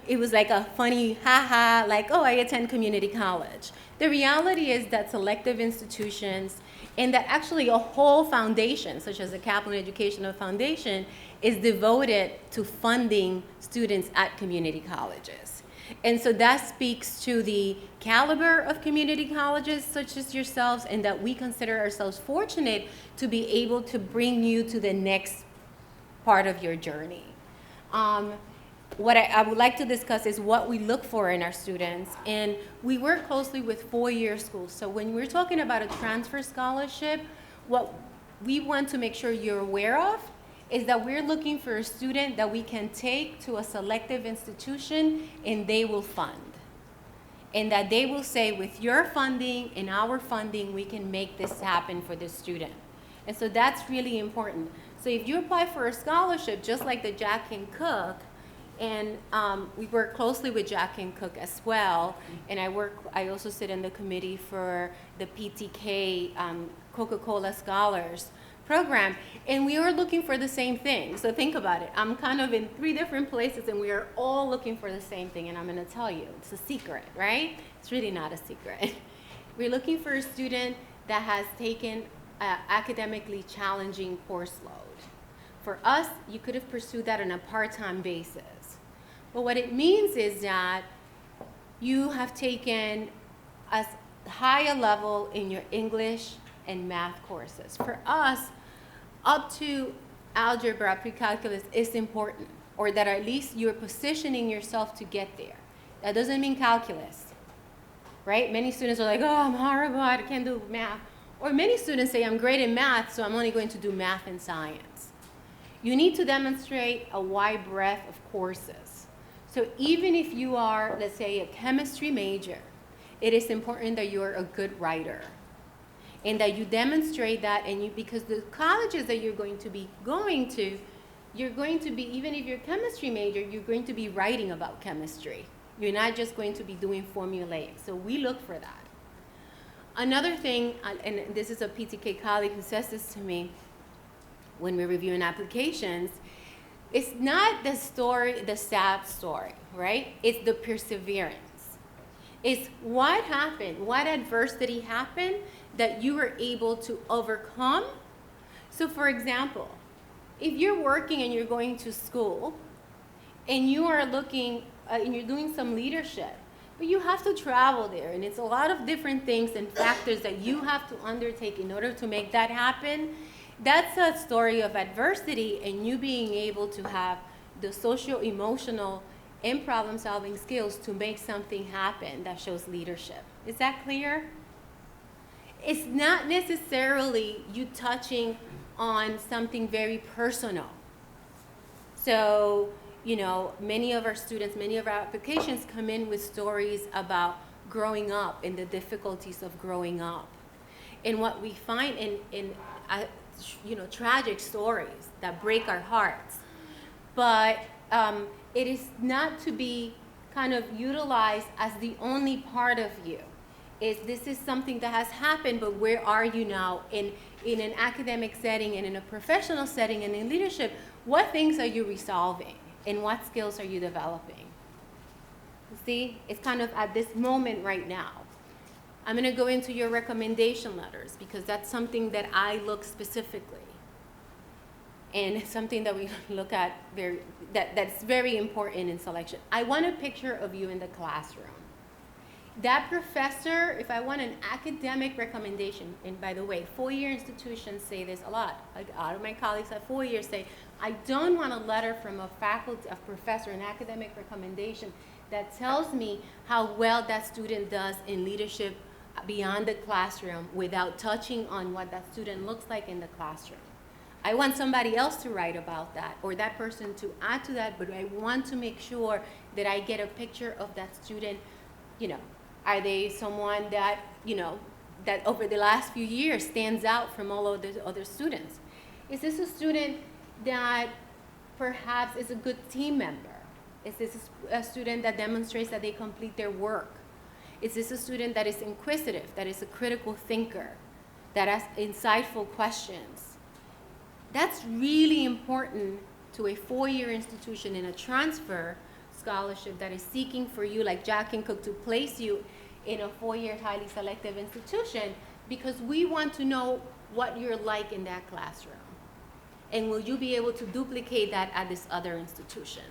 it was like a funny ha-ha, like, oh, I attend community college. The reality is that selective institutions, and that actually a whole foundation, such as the Kaplan Educational Foundation, is devoted to funding students at community colleges. And so that speaks to the caliber of community colleges such as yourselves, and that we consider ourselves fortunate to be able to bring you to the next part of your journey. What I would like to discuss is what we look for in our students, and we work closely with four-year schools. So when we're talking about a transfer scholarship, what we want to make sure you're aware of is that we're looking for a student that we can take to a selective institution and they will fund. And that they will say, with your funding and our funding, we can make this happen for this student. And so that's really important. So if you apply for a scholarship, just like the Jack and Cook, and we work closely with Jack and Cook as well. And I also sit in the committee for the PTK Coca-Cola Scholars program. And we are looking for the same thing. So think about it. I'm kind of in 3 different places and we are all looking for the same thing. And I'm gonna tell you, it's a secret, right? It's really not a secret. We're looking for a student that has taken an academically challenging course load. For us, you could have pursued that on a part-time basis. But what it means is that you have taken as high a level in your English and math courses. For us, up to algebra, pre-calculus is important, or that at least you're positioning yourself to get there. That doesn't mean calculus, right? Many students are like, oh, I'm horrible, I can't do math. Or many students say, I'm great in math, so I'm only going to do math and science. You need to demonstrate a wide breadth of courses. So even if you are, let's say, a chemistry major, it is important that you're a good writer and that you demonstrate that, and because the colleges that you're going to be going to, you're going to be, even if you're a chemistry major, you're going to be writing about chemistry. You're not just going to be doing formulaic. So we look for that. Another thing, and this is a PTK colleague who says this to me when we're reviewing applications, it's not the story, the sad story, right? It's the perseverance. It's what happened, what adversity happened that you were able to overcome. So for example, if you're working and you're going to school and you are looking, and you're doing some leadership, but you have to travel there, and it's a lot of different things and factors that you have to undertake in order to make that happen. That's a story of adversity and you being able to have the social-emotional and problem-solving skills to make something happen that shows leadership. Is that clear? It's not necessarily you touching on something very personal. So, you know, many of our students, many of our applications come in with stories about growing up and the difficulties of growing up. And what we find in you know, tragic stories that break our hearts. But it is not to be kind of utilized as the only part of you. This is something that has happened, but where are you now in an academic setting and in a professional setting and in leadership? What things are you resolving and what skills are you developing? You see, it's kind of at this moment right now. I'm going to go into your recommendation letters because that's something that I look specifically. And it's something that we look at that's very important in selection. I want a picture of you in the classroom. That professor, if I want an academic recommendation, and by the way, four-year institutions say this a lot. Like, a lot of my colleagues at 4 years say, I don't want a letter from a faculty, a professor, an academic recommendation that tells me how well that student does in leadership beyond the classroom without touching on what that student looks like in the classroom. I want somebody else to write about that or that person to add to that, but I want to make sure that I get a picture of that student. You know, are they someone that, you know, that over the last few years stands out from all of the other students? Is this a student that perhaps is a good team member? Is this a student that demonstrates that they complete their work? Is this a student that is inquisitive, that is a critical thinker, that asks insightful questions? That's really important to a four-year institution in a transfer scholarship that is seeking for you, like Jack and Cook, to place you in a four-year highly selective institution, because we want to know what you're like in that classroom. And will you be able to duplicate that at this other institution?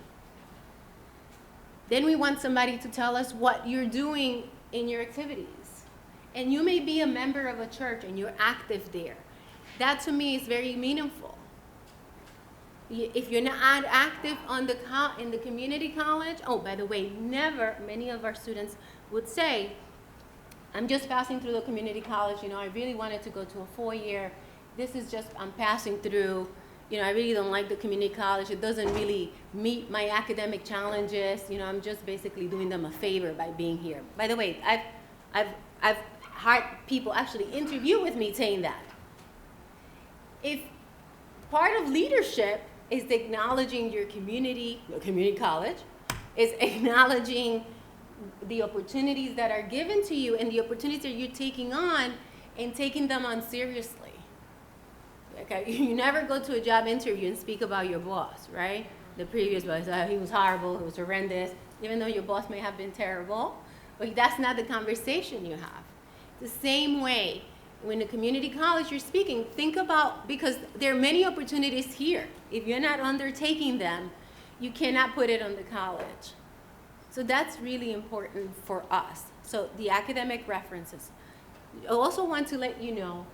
Then we want somebody to tell us what you're doing in your activities. And you may be a member of a church and you're active there. That to me is very meaningful. If you're not active on in the community college, oh, by the way, never, many of our students would say, I'm just passing through the community college, you know, I really wanted to go to a four-year. This is just, I'm passing through, you know, I really don't like the community college. It doesn't really meet my academic challenges. You know, I'm just basically doing them a favor by being here. By the way, I've had people actually interview with me saying that. If part of leadership is acknowledging your community college, is acknowledging the opportunities that are given to you and the opportunities that you're taking on and taking them on seriously. Okay, you never go to a job interview and speak about your boss, right? The previous boss, he was horrible, he was horrendous, even though your boss may have been terrible, but that's not the conversation you have. The same way, when the community college you're speaking, think about, because there are many opportunities here. If you're not undertaking them, you cannot put it on the college. So that's really important for us. So the academic references. I also want to let you know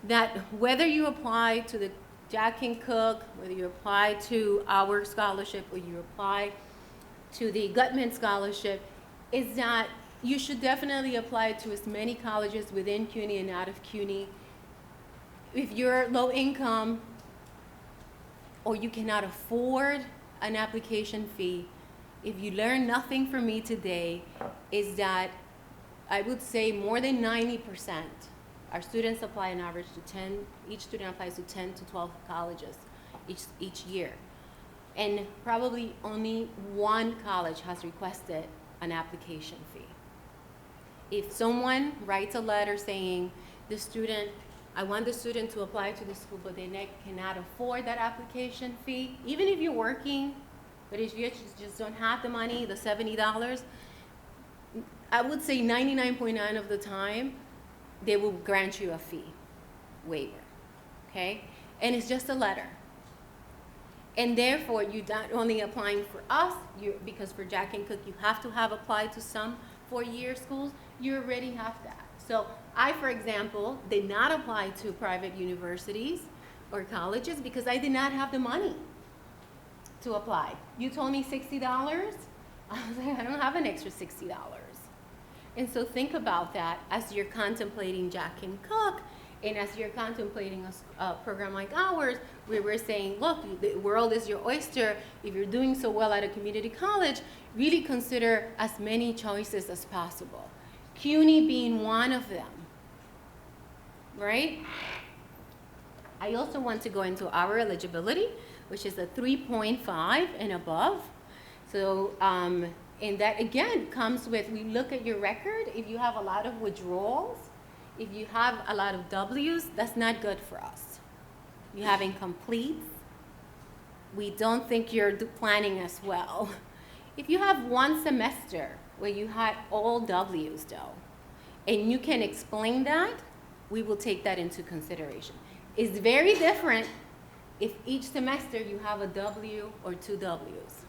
that whether you apply to the Jack and Cook, whether you apply to our scholarship or you apply to the Gutman Scholarship, is that you should definitely apply to as many colleges within CUNY and out of CUNY. If you're low income or you cannot afford an application fee, if you learn nothing from me today, is that I would say more than 90%, our students apply an average to 10, each student applies to 10 to 12 colleges each year. And probably only one college has requested an application fee. If someone writes a letter saying, I want the student to apply to the school, but they cannot afford that application fee, even if you're working, but if you just don't have the money, the $70, I would say 99.9% of the time, they will grant you a fee waiver, okay? And it's just a letter. And therefore, you're not only applying for us, because for Jack and Cook, you have to have applied to some four-year schools, you already have that. So I, for example, did not apply to private universities or colleges because I did not have the money to apply. You told me $60? I was like, I don't have an extra $60. And so think about that as you're contemplating Jack and Cook And as you're contemplating a program like ours, where we're saying, look, the world is your oyster. If you're doing so well at a community college, really consider as many choices as possible. CUNY being one of them, right? I also want to go into our eligibility, which is a 3.5 and above. So, and that again comes with, we look at your record. If you have a lot of withdrawals, if you have a lot of W's, that's not good for us. You have incompletes. We don't think you're planning as well. If you have one semester where you had all W's though, and you can explain that, we will take that into consideration. It's very different if each semester you have a W or 2 W's.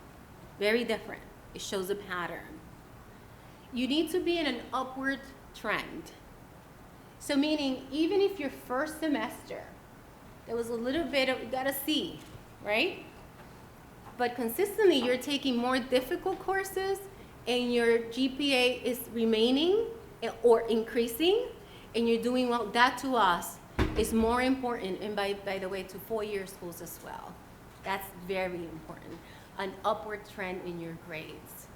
Very different. It shows a pattern. You need to be in an upward trend. So meaning, even if your first semester, there was a little bit of, you got a C, right? But consistently, you're taking more difficult courses and your GPA is remaining or increasing, and you're doing well, that to us is more important, and by the way, to four-year schools as well. That's very important, an upward trend in your grades.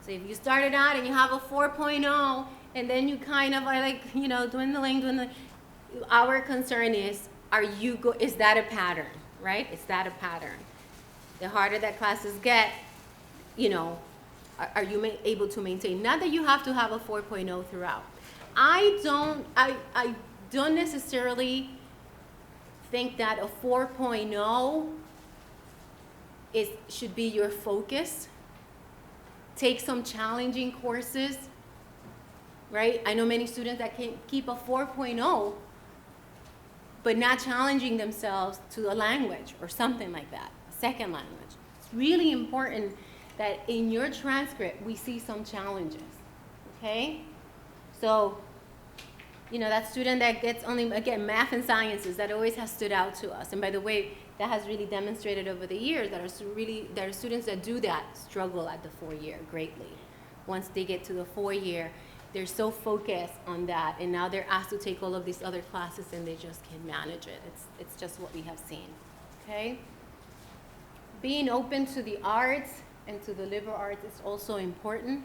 So if you started out and you have a 4.0, and then you kind of are like, you know, dwindling, our concern is, is that a pattern, right? Is that a pattern? The harder that classes get, you know, are you able to maintain? Not that you have to have a 4.0 throughout. I don't necessarily think that a 4.0 should be your focus. Take some challenging courses, right? I know many students that can keep a 4.0, but not challenging themselves to a language or something like that, a second language. It's really important that in your transcript, we see some challenges, okay? So, you know, that student that gets only, again, math and sciences, that always has stood out to us. And by the way, that has really demonstrated over the years that there are students that do that struggle at the 4-year greatly. Once they get to the 4-year, they're so focused on that, and now they're asked to take all of these other classes and they just can't manage it. It's just what we have seen, okay? Being open to the arts and to the liberal arts is also important,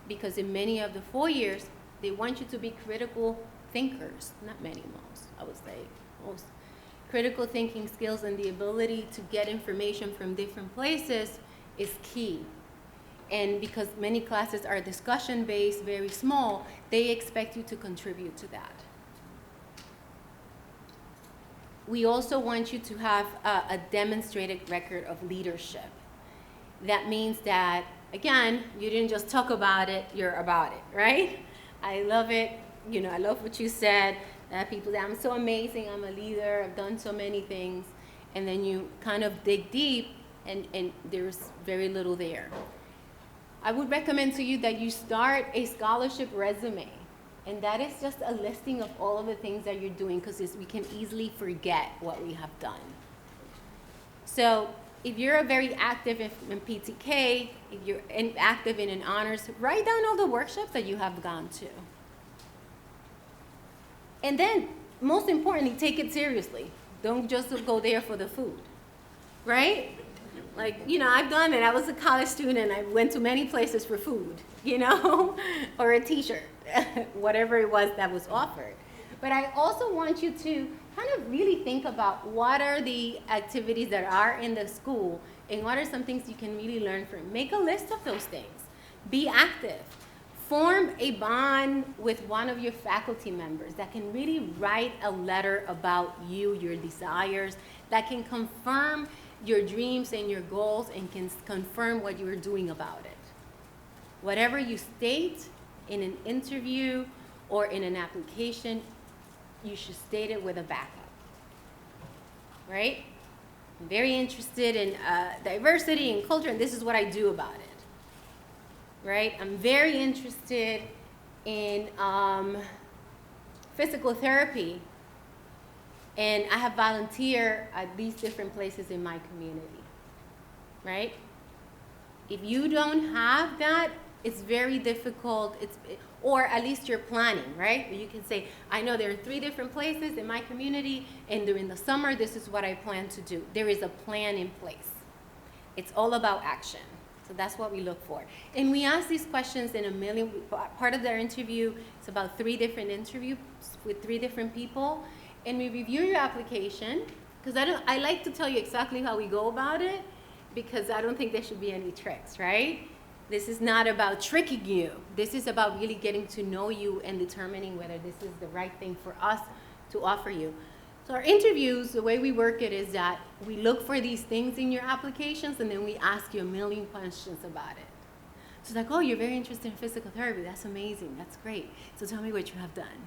because in many of the 4 years, they want you to be critical thinkers. Not many, most, I would say, most. Critical thinking skills and the ability to get information from different places is key. And because many classes are discussion-based, very small, they expect you to contribute to that. We also want you to have a demonstrated record of leadership. That means that, again, you didn't just talk about it, you're about it, right? I love it. You know, I love what you said. People that I'm so amazing, I'm a leader, I've done so many things. And then you kind of dig deep, and there's very little there. I would recommend to you that you start a scholarship resume. And that is just a listing of all of the things that you're doing, because we can easily forget what we have done. So if you're very active in PTK, if you're active in an honors, write down all the workshops that you have gone to. And then, most importantly, take it seriously. Don't just go there for the food, right? Like, you know, I've done it. I was a college student, and I went to many places for food, you know, or a t-shirt, whatever it was that was offered. But I also want you to kind of really think about what are the activities that are in the school, and what are some things you can really learn from. Make a list of those things. Be active. Form a bond with one of your faculty members that can really write a letter about you, your desires, that can confirm your dreams and your goals and can confirm what you're doing about it. Whatever you state in an interview or in an application, you should state it with a backup, right? I'm very interested in diversity and culture, and this is what I do about it. Right? I'm very interested in physical therapy, and I have volunteered at these different places in my community, right? If you don't have that, It's very difficult, or at least you're planning, right? You can say, I know there are 3 different places in my community, and during the summer, this is what I plan to do. There is a plan in place. It's all about action. So that's what we look for. And we ask these questions in part of their interview. It's about 3 different interviews with 3 different people. And we review your application, because I like to tell you exactly how we go about it, because I don't think there should be any tricks, right? This is not about tricking you. This is about really getting to know you and determining whether this is the right thing for us to offer you. So our interviews, the way we work it is that we look for these things in your applications, and then we ask you a million questions about it. So it's like, oh, you're very interested in physical therapy. That's amazing. That's great. So tell me what you have done.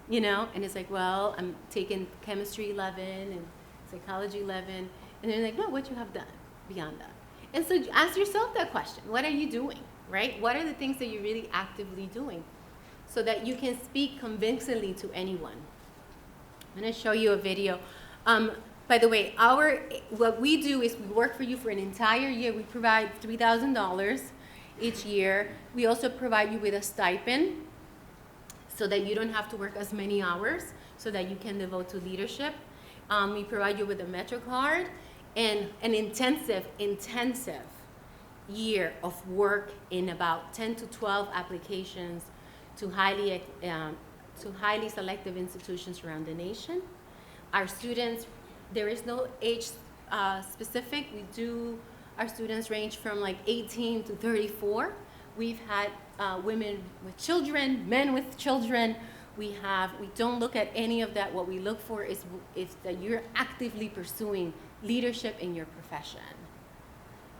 You know? And it's like, well, I'm taking chemistry 11 and psychology 11. And they're like, no, what you have done beyond that. And so ask yourself that question. What are you doing, right? What are the things that you're really actively doing so that you can speak convincingly to anyone? I'm going to show you a video. By the way, what we do is we work for you for an entire year. We provide $3,000 each year. We also provide you with a stipend so that you don't have to work as many hours, so that you can devote to leadership. We provide you with a Metro card and an intensive year of work in about 10 to 12 applications to highly selective institutions around the nation. Our students, there is no age specific. Our students range from like 18 to 34. We've had women with children, men with children. We don't look at any of that. What we look for is that you're actively pursuing leadership in your profession.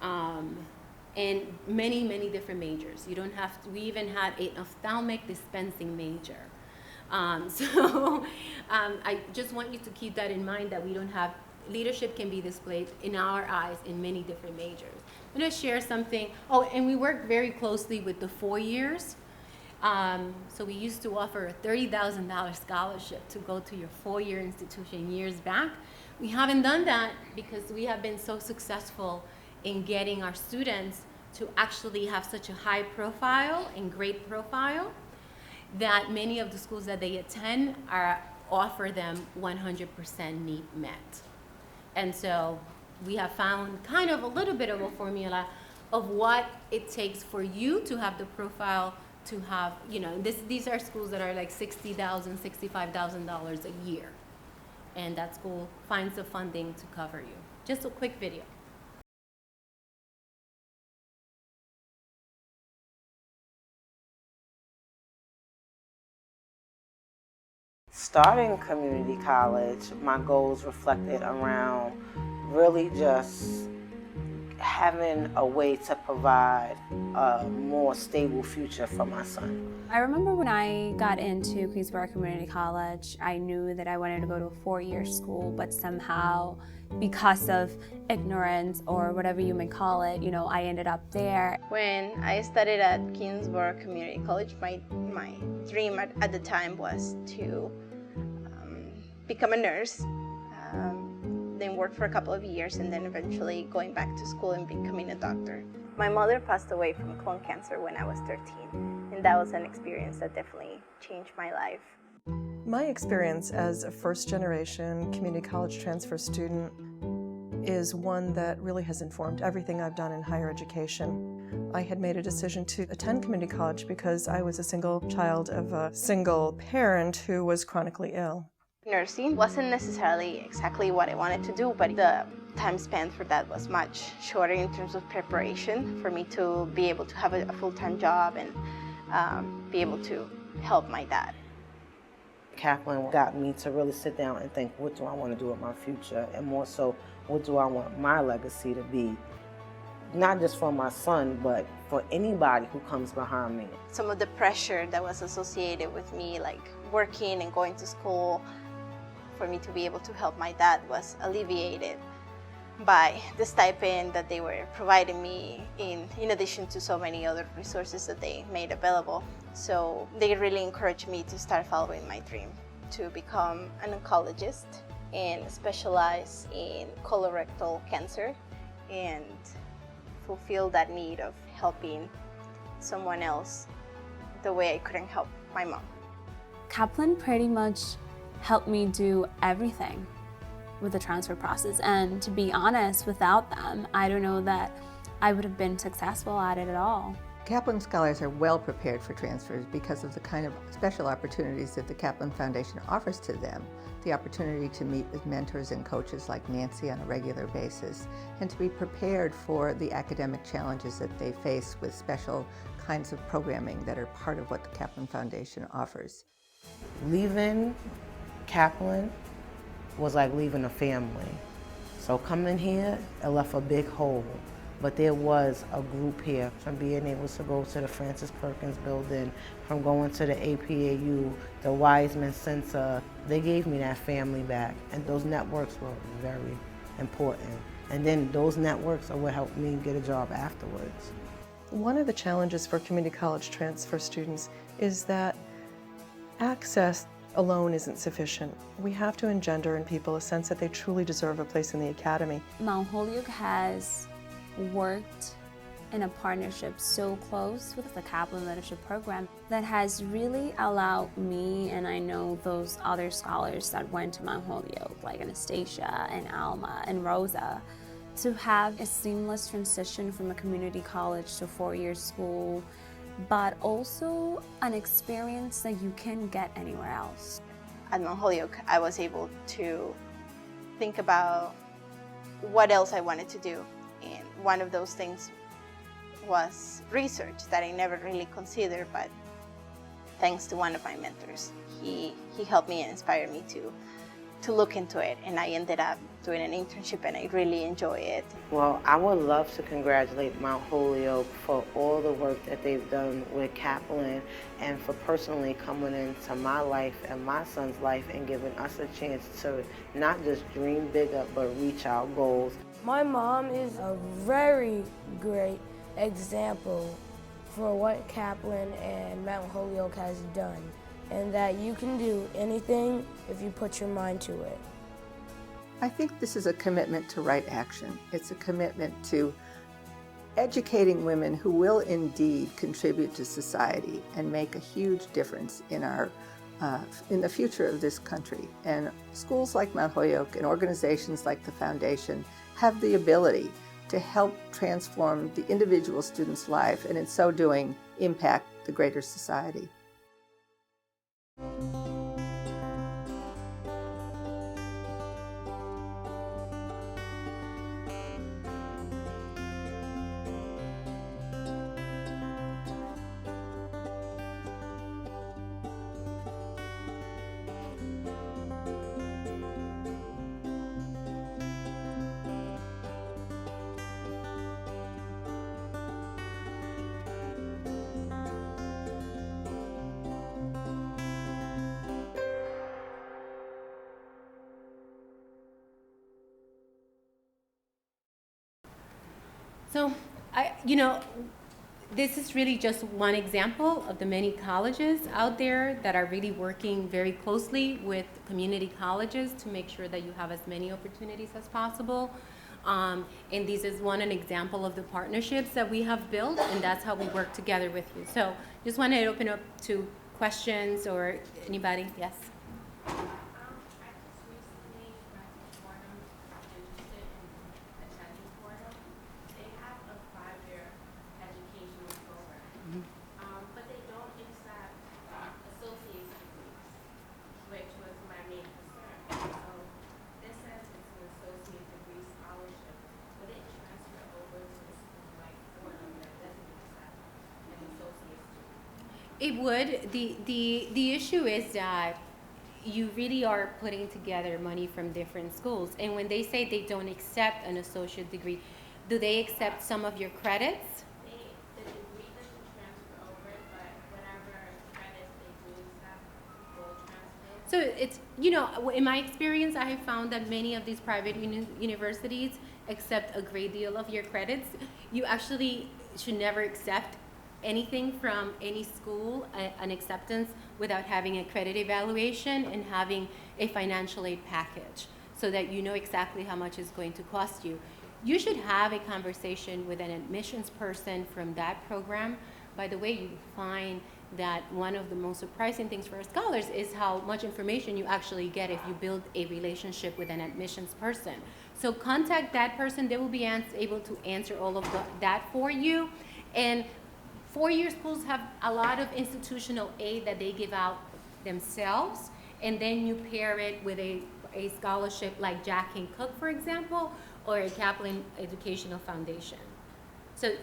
And many, many different majors. You don't have to, we even had an ophthalmic dispensing major. I just want you to keep that in mind, that we don't have, leadership can be displayed in our eyes in many different majors. I'm going to share something. Oh, and we work very closely with the 4 years. So we used to offer a $30,000 scholarship to go to your 4-year institution years back. We haven't done that because we have been so successful in getting our students to actually have such a high profile and great profile that many of the schools that they attend offer them 100% need met. And so we have found kind of a little bit of a formula of what it takes for you to have the profile to have, these are schools that are like $60,000, $65,000 a year. And that school finds the funding to cover you. Just a quick video. Starting community college, my goals reflected around really just having a way to provide a more stable future for my son. I remember when I got into Queensborough Community College, I knew that I wanted to go to a 4-year school, but somehow, because of ignorance or whatever you may call it, I ended up there. When I studied at Queensborough Community College, my dream at the time was to become a nurse, then work for a couple of years, and then eventually going back to school and becoming a doctor. My mother passed away from colon cancer when I was 13, and that was an experience that definitely changed my life. My experience as a first-generation community college transfer student is one that really has informed everything I've done in higher education. I had made a decision to attend community college because I was a single child of a single parent who was chronically ill. Nursing wasn't necessarily exactly what I wanted to do, but the time spent for that was much shorter in terms of preparation for me to be able to have a full-time job and be able to help my dad. Kaplan got me to really sit down and think, what do I want to do with my future? And more so, what do I want my legacy to be? Not just for my son, but for anybody who comes behind me. Some of the pressure that was associated with me, like working and going to school, for me to be able to help my dad was alleviated by the stipend that they were providing me in addition to so many other resources that they made available. So they really encouraged me to start following my dream, to become an oncologist and specialize in colorectal cancer and fulfill that need of helping someone else the way I couldn't help my mom. Kaplan pretty much helped me do everything with the transfer process, and to be honest, without them, I don't know that I would have been successful at it at all. Kaplan Scholars are well prepared for transfers because of the kind of special opportunities that the Kaplan Foundation offers to them. The opportunity to meet with mentors and coaches like Nancy on a regular basis, and to be prepared for the academic challenges that they face with special kinds of programming that are part of what the Kaplan Foundation offers. Leaving Kaplan was like leaving a family. So coming here, it left a big hole. But there was a group here, from being able to go to the Francis Perkins building, from going to the APAU, the Wiseman Center. They gave me that family back, and those networks were very important. And then those networks are what helped me get a job afterwards. One of the challenges for community college transfer students is that access alone isn't sufficient. We have to engender in people a sense that they truly deserve a place in the academy. Mount Holyoke has worked in a partnership so close with the Kaplan Leadership Program that has really allowed me, and I know those other scholars that went to Mount Holyoke, like Anastasia and Alma and Rosa, to have a seamless transition from a community college to a four-year school, but also an experience that you can get anywhere else. At Mount Holyoke, I was able to think about what else I wanted to do. And one of those things was research that I never really considered, but thanks to one of my mentors, he helped me and inspired me to look into it, and I ended up doing an internship and I really enjoy it. Well, I would love to congratulate Mount Holyoke for all the work that they've done with Kaplan, and for personally coming into my life and my son's life and giving us a chance to not just dream bigger, but reach our goals. My mom is a very great example for what Kaplan and Mount Holyoke has done, and that you can do anything if you put your mind to it. I think this is a commitment to right action. It's a commitment to educating women who will indeed contribute to society and make a huge difference in the future of this country. And schools like Mount Holyoke and organizations like the Foundation have the ability to help transform the individual student's life, and in so doing, impact the greater society. So, this is really just one example of the many colleges out there that are really working very closely with community colleges to make sure that you have as many opportunities as possible. And this is an example of the partnerships that we have built, and that's how we work together with you. So, just wanted to open up to questions or anybody. Yes? It would. The issue is that you really are putting together money from different schools, and when they say they don't accept an associate degree, do they accept some of your credits? The degree doesn't transfer over, but whatever credits they do accept will transfer. So it's, in my experience, I have found that many of these private universities accept a great deal of your credits. You actually should never accept anything from any school, an acceptance, without having a credit evaluation and having a financial aid package so that you know exactly how much it's going to cost you. You should have a conversation with an admissions person from that program By the way, you find that one of the most surprising things for our scholars is how much information you actually get if you build a relationship with an admissions person. So contact that person. They will be able to answer all of that for you. And four-year schools have a lot of institutional aid that they give out themselves, and then you pair it with a scholarship like Jack King Cook, for example, or a Kaplan Educational Foundation. So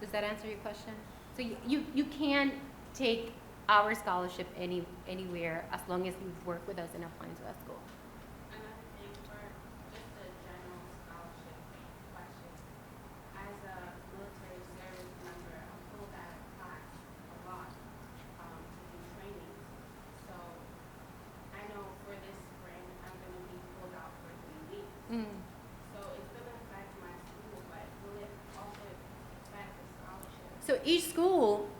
does that answer your question? So you can take our scholarship anywhere as long as you've worked with us and applying to that school. Another thing for just a general scholarship question. As a military service member, I'm pulled out of class a lot to do trainings. So I know for this spring, I'm going to be pulled out for 3 weeks. So it's going to affect my school, but will it also affect the scholarship? So each school,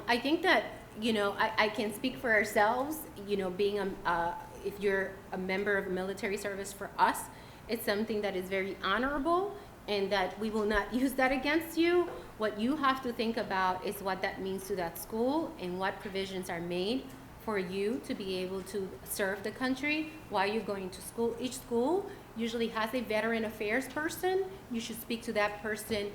I think that, you know, I can speak for ourselves, you know, being if you're a member of military service for us, it's something that is very honorable and that we will not use that against you. What you have to think about is what that means to that school and what provisions are made for you to be able to serve the country while you're going to school. Each school usually has a veteran affairs person. You should speak to that person.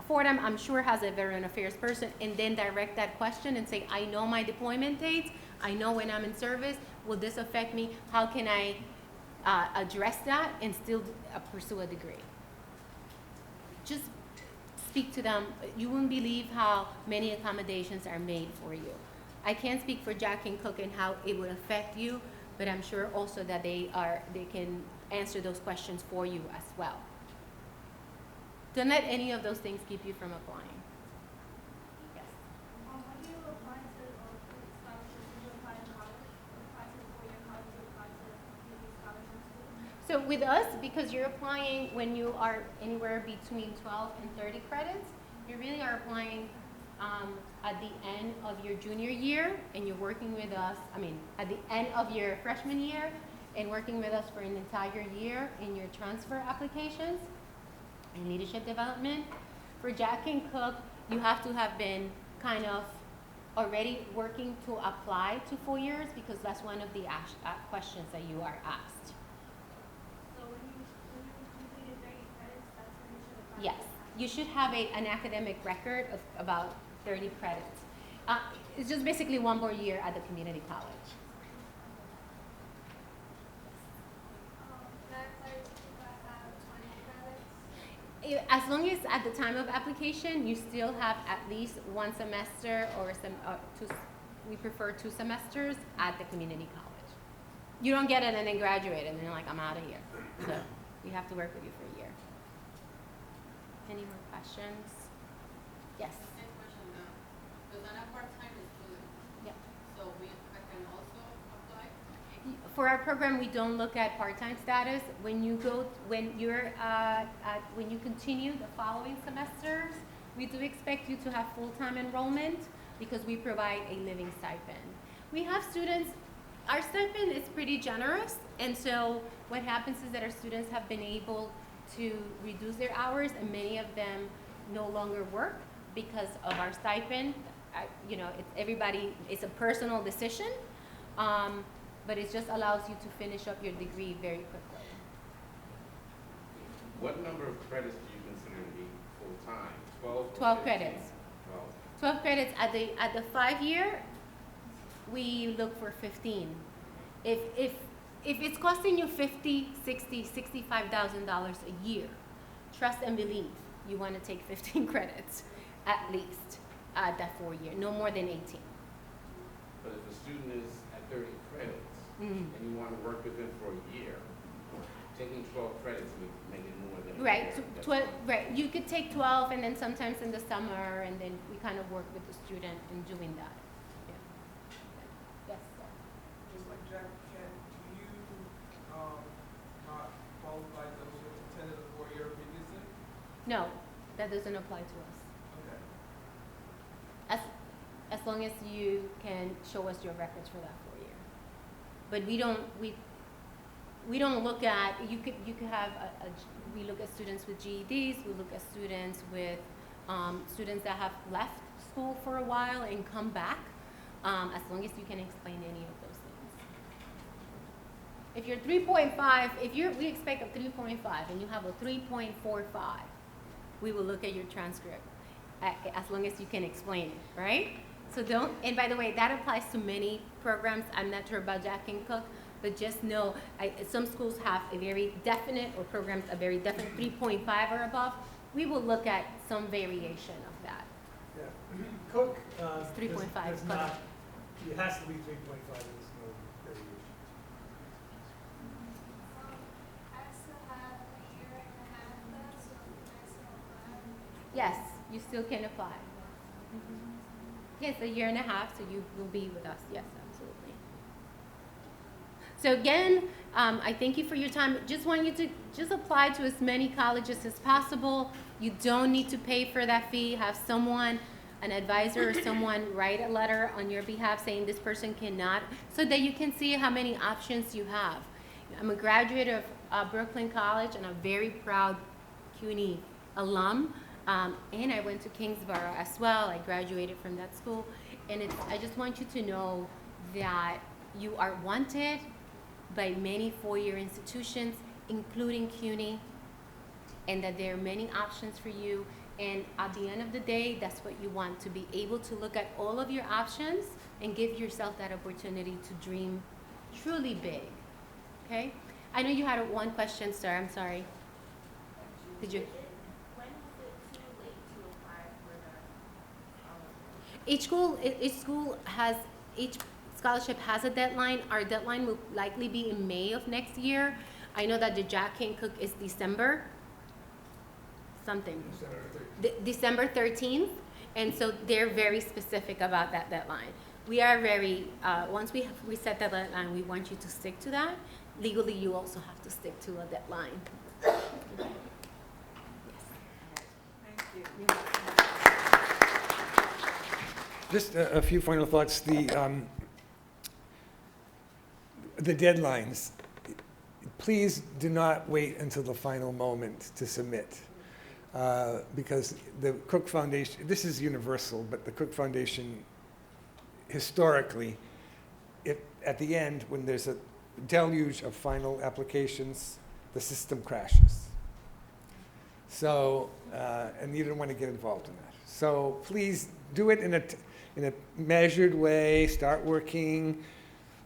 Fordham, I'm sure, has a veteran affairs person, and then direct that question and say, I know my deployment dates, I know when I'm in service, will this affect me? How can I address that and still pursue a degree? Just speak to them. You wouldn't believe how many accommodations are made for you. I can't speak for Jack and Cook and how it would affect you, but I'm sure also that they can answer those questions for you as well. Don't let any of those things keep you from applying. Yes. How do you apply to scholarships? Do you apply to college? Apply to 4-year college? Do you apply to community scholarships? So with us, because you're applying when you are anywhere between 12 and 30 credits, you really are applying at the end of your junior year, and you're working with us, at the end of your freshman year, and working with us for an entire year in your transfer applications and leadership development. For Jack and Cook, you have to have been kind of already working to apply to 4 years, because that's one of the questions that you are asked. So when you completed 30 credits, that's when you should apply? Yes, you should have an academic record of about 30 credits. It's just basically one more year at the community college. As long as at the time of application, you still have at least one semester or we prefer 2 semesters at the community college. You don't get it and then graduate and then you're like, I'm out of here. So we have to work with you for a year. Any more questions? Yes. Same question now. Because I'm a part-time student. Yep. So I can also apply? For our program, we don't look at part-time status. When you continue the following semesters, we do expect you to have full-time enrollment because we provide a living stipend. We have students, our stipend is pretty generous, and so what happens is that our students have been able to reduce their hours, and many of them no longer work because of our stipend. It's a personal decision. But it just allows you to finish up your degree very quickly. What number of credits do you consider to be full-time? 12? 12 credits. 12 credits. At the 5-year, we look for 15. If it's costing you $50,000, $60,000, $65,000 a year, trust and believe you want to take 15 credits at least at that 4-year, no more than 18. But if a student is at 30 credits, and you want to work with them for a year, taking 12 credits would make it more than Right. a year. Right. You could take 12, and then sometimes in the summer, and then we kind of work with the student in doing that. Yeah. Yes, sir. Just like Jack, do you not qualify those who attended a 4-year previously? No, that doesn't apply to us. Okay. As long as you can show us your records for that 4 year. But we don't look at, you could have we look at students with GEDs, we look at students with students that have left school for a while and come back, as long as you can explain any of those things. If you're 3.5, we expect a 3.5 and you have a 3.45, we will look at your transcript as long as you can explain it, right? So don't, and by the way, that applies to many programs. I'm not sure about Jack and Cook, but just know some schools have a very definite, or programs a very definite 3.5 or above. We will look at some variation of that. Yeah. Cook It's 3.5, does but- not, it has to be 3.5, there's no variation. I still have a year and a half left, so I still apply. Yes, you still can apply. Yes, a year and a half, so you will be with us. Yes, absolutely. So again, I thank you for your time. Just want you to just apply to as many colleges as possible. You don't need to pay for that fee. Have someone, an advisor or someone, write a letter on your behalf saying this person cannot, so that you can see how many options you have. I'm a graduate of Brooklyn College and a very proud CUNY alum. And I went to Kingsborough as well. I graduated from that school. And I just want you to know that you are wanted by many four-year institutions, including CUNY, and that there are many options for you. And at the end of the day, that's what you want, to be able to look at all of your options and give yourself that opportunity to dream truly big, okay? I know you had one question, sir. I'm sorry. Did you? Each scholarship has a deadline. Our deadline will likely be in May of next year. I know that the Jack Kane Cook is December something. December 13th. And so they're very specific about that deadline. We are very, once we set that deadline, we want you to stick to that. Legally, you also have to stick to a deadline. Thank you. Just a few final thoughts. The deadlines. Please do not wait until the final moment to submit, because the Cook Foundation, this is universal, but the Cook Foundation, historically, at the end, when there's a deluge of final applications, the system crashes. So, and you don't want to get involved in that. So please do it in a measured way. Start working,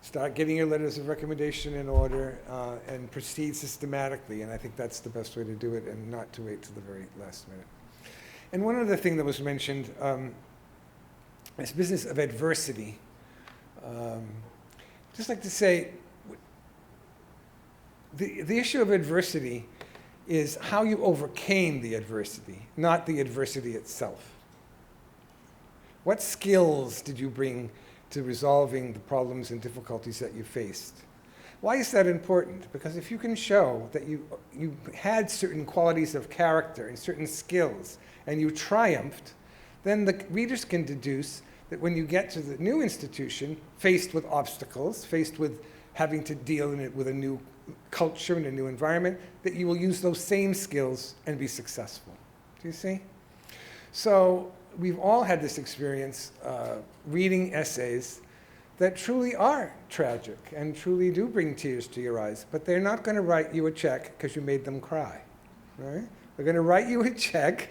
start getting your letters of recommendation in order, and proceed systematically. And I think that's the best way to do it, and not to wait till the very last minute. And one other thing that was mentioned, this business of adversity. Just like to say, the issue of adversity is how you overcame the adversity, not the adversity itself. What skills did you bring to resolving the problems and difficulties that you faced? Why is that important? Because if you can show that you had certain qualities of character and certain skills, and you triumphed, then the readers can deduce that when you get to the new institution, faced with obstacles, faced with having to deal with a new culture and a new environment, that you will use those same skills and be successful. Do you see? So we've all had this experience reading essays that truly are tragic and truly do bring tears to your eyes, but they're not going to write you a check because you made them cry, right? They're going to write you a check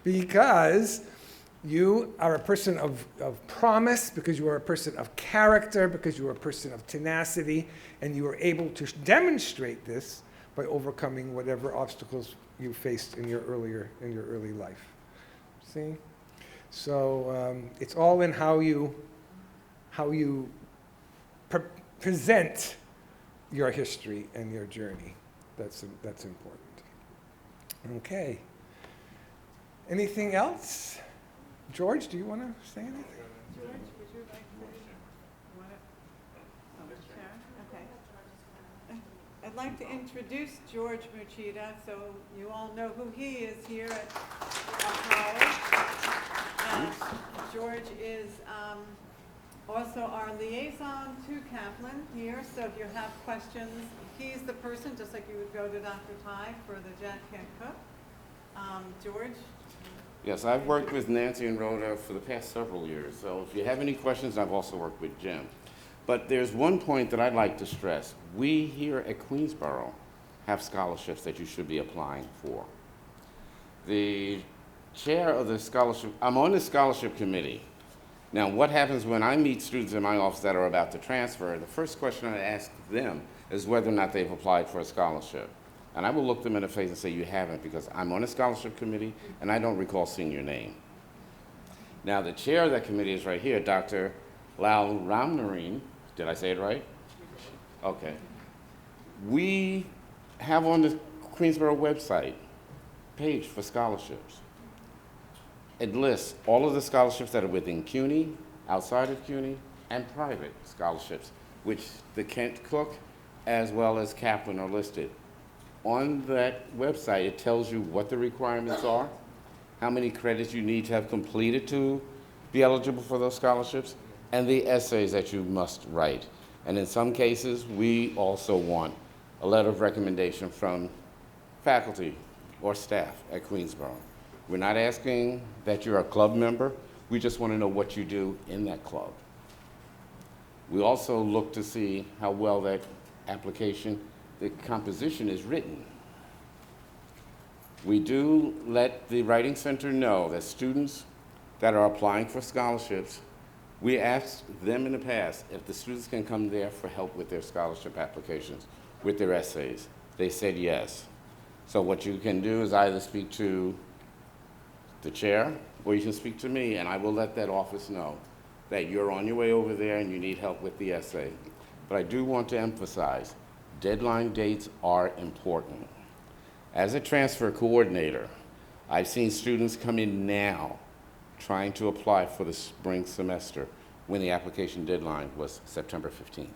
because you are a person of promise, because you are a person of character, because you are a person of tenacity, and you are able to demonstrate this by overcoming whatever obstacles you faced in your early life. See? So it's all in how you present your history and your journey. That's important. Okay. Anything else? George, do you want to say anything? George, would you like to? Okay. I'd like to introduce George Muchida, so you all know who he is here at college. George is also our liaison to Kaplan here, so if you have questions, he's the person, just like you would go to Dr. Ty for the Jack Kent Cook. George? Yes, I've worked with Nancy and Rhoda for the past several years, so if you have any questions, I've also worked with Jim. But there's one point that I'd like to stress. We here at Queensborough have scholarships that you should be applying for. The chair of the scholarship, I'm on the scholarship committee. Now, what happens when I meet students in my office that are about to transfer, the first question I ask them is whether or not they've applied for a scholarship. And I will look them in the face and say, you haven't, because I'm on a scholarship committee and I don't recall seeing your name. Now, the chair of that committee is right here, Dr. Lal Ramnarine. Did I say it right? Okay. We have on the Queensborough website page for scholarships. It lists all of the scholarships that are within CUNY, outside of CUNY, and private scholarships, which the Kent Cook as well as Kaplan are listed. On that website, it tells you what the requirements are, how many credits you need to have completed to be eligible for those scholarships, and the essays that you must write. And in some cases, we also want a letter of recommendation from faculty or staff at Queensborough. We're not asking that you're a club member. We just want to know what you do in that club. We also look to see how well that application, the composition is written. We do let the Writing Center know that students that are applying for scholarships, we asked them in the past if the students can come there for help with their scholarship applications, with their essays. They said yes. So what you can do is either speak to the chair, or you can speak to me, and I will let that office know that you're on your way over there and you need help with the essay. But I do want to emphasize, deadline dates are important. As a transfer coordinator, I've seen students come in now trying to apply for the spring semester when the application deadline was September 15th.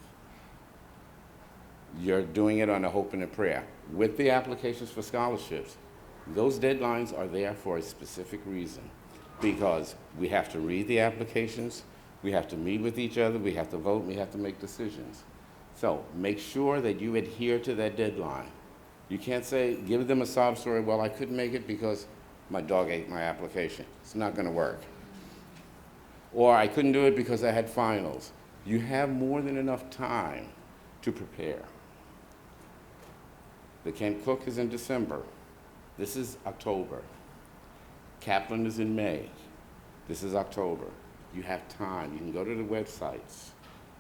You're doing it on a hope and a prayer. With the applications for scholarships, those deadlines are there for a specific reason, because we have to read the applications, we have to meet with each other, we have to vote, we have to make decisions. So make sure that you adhere to that deadline. You can't say, give them a sob story, well, I couldn't make it because my dog ate my application. It's not going to work. Or I couldn't do it because I had finals. You have more than enough time to prepare. The Kent Cook is in December. This is October. Kaplan is in May. This is October. You have time. You can go to the websites,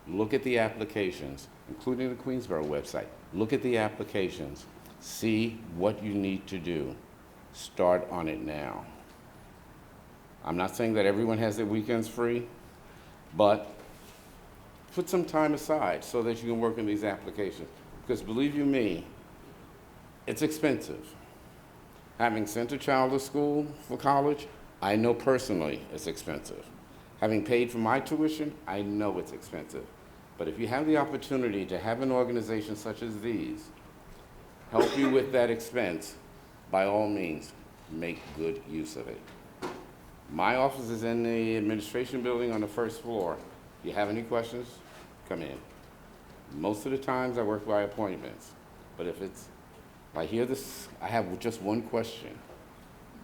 look at the applications, including the Queensborough website. Look at the applications. See what you need to do. Start on it now. I'm not saying that everyone has their weekends free, but put some time aside so that you can work on these applications. Because believe you me, it's expensive. Having sent a child to school for college, I know personally it's expensive. Having paid for my tuition, I know it's expensive. But if you have the opportunity to have an organization such as these help you with that expense, by all means, make good use of it. My office is in the administration building on the first floor. If you have any questions, come in. Most of the times I work by appointments, but if I hear this, I have just one question.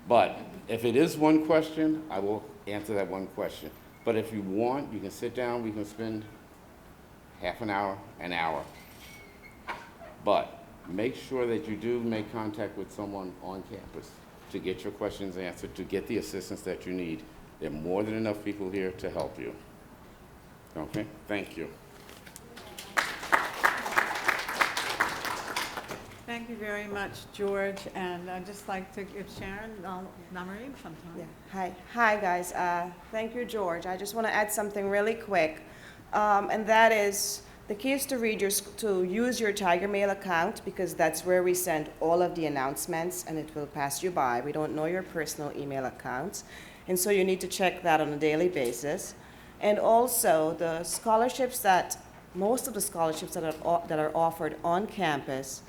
But if it is one question, I will answer that one question. But if you want, you can sit down, we can spend half an hour, an hour. But make sure that you do make contact with someone on campus to get your questions answered, to get the assistance that you need. There are more than enough people here to help you. Okay, thank you. Thank you very much, George, and I'd just like to give Sharon Namarine some time. Yeah. Hi guys. Thank you, George. I just want to add something really quick, and that is the key is to use your Tiger Mail account, because that's where we send all of the announcements, and it will pass you by. We don't know your personal email accounts, and so you need to check that on a daily basis. And also the scholarships most of the scholarships that are offered on campus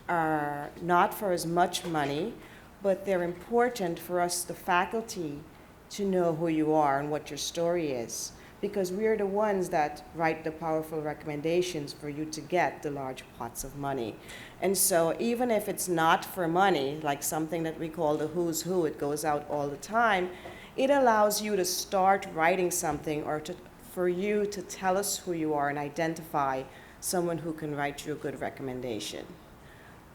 are not for as much money, but they're important for us, the faculty, to know who you are and what your story is. because we are the ones that write the powerful recommendations for you to get the large pots of money. And so even if it's not for money, like something that we call the who's who, it goes out all the time, it allows you to start writing something or for you to tell us who you are and identify someone who can write you a good recommendation.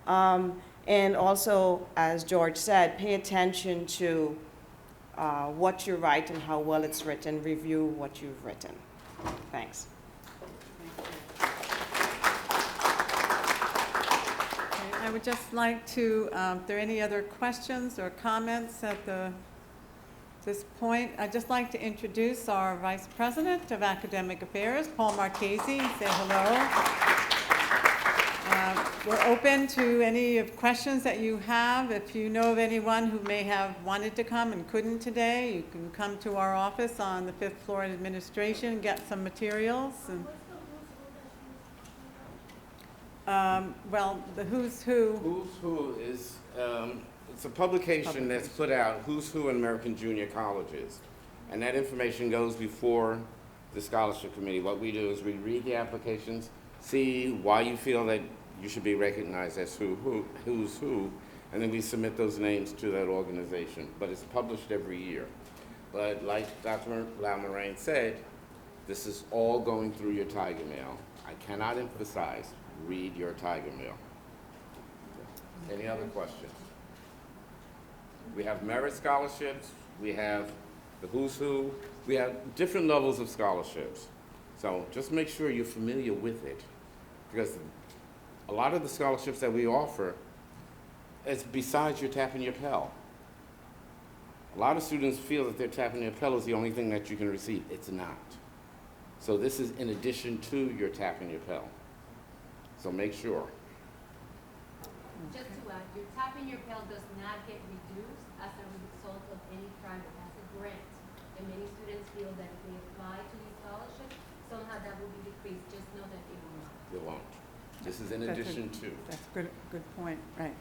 And also, as George said, pay attention to what you write and how well it's written. Review what you've written. Thanks. I would just like to, if there are any other questions or comments at this point, I'd just like to introduce our Vice President of Academic Affairs, Paul Marchese. Say hello. We're open to any questions that you have. If you know of anyone who may have wanted to come and couldn't today, you can come to our office on the 5th floor in administration, get some materials. And, well, the Who's Who. Who's Who is, it's a publication that's put out, Who's Who in American Junior Colleges. And that information goes before the scholarship committee. What we do is we read the applications, see why you feel that you should be recognized as who's who, and then we submit those names to that organization. But it's published every year. But like Dr. Lamorain said, this is all going through your Tiger Mail. I cannot emphasize, read your Tiger Mail. Any other questions? We have merit scholarships, we have the who's who, we have different levels of scholarships. So just make sure you're familiar with it, because a lot of the scholarships that we offer is besides your Tap in Your Pell. A lot of students feel that their Tap in Your Pell is the only thing that you can receive. It's not. So this is in addition to your Tap in Your Pell. So make sure. Just to add, your Tap in Your Pell does not get reduced as a result of any private, as a grant. And many students feel that if they apply to these scholarships, somehow that will be decreased. Just know that it will not. It won't. This is in addition to. That's a good point, right.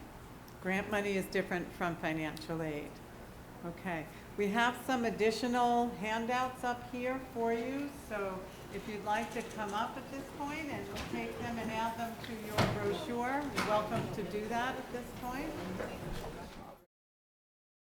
Grant money is different from financial aid. Okay, we have some additional handouts up here for you, so if you'd like to come up at this point and we'll take them and add them to your brochure, you're welcome to do that at this point.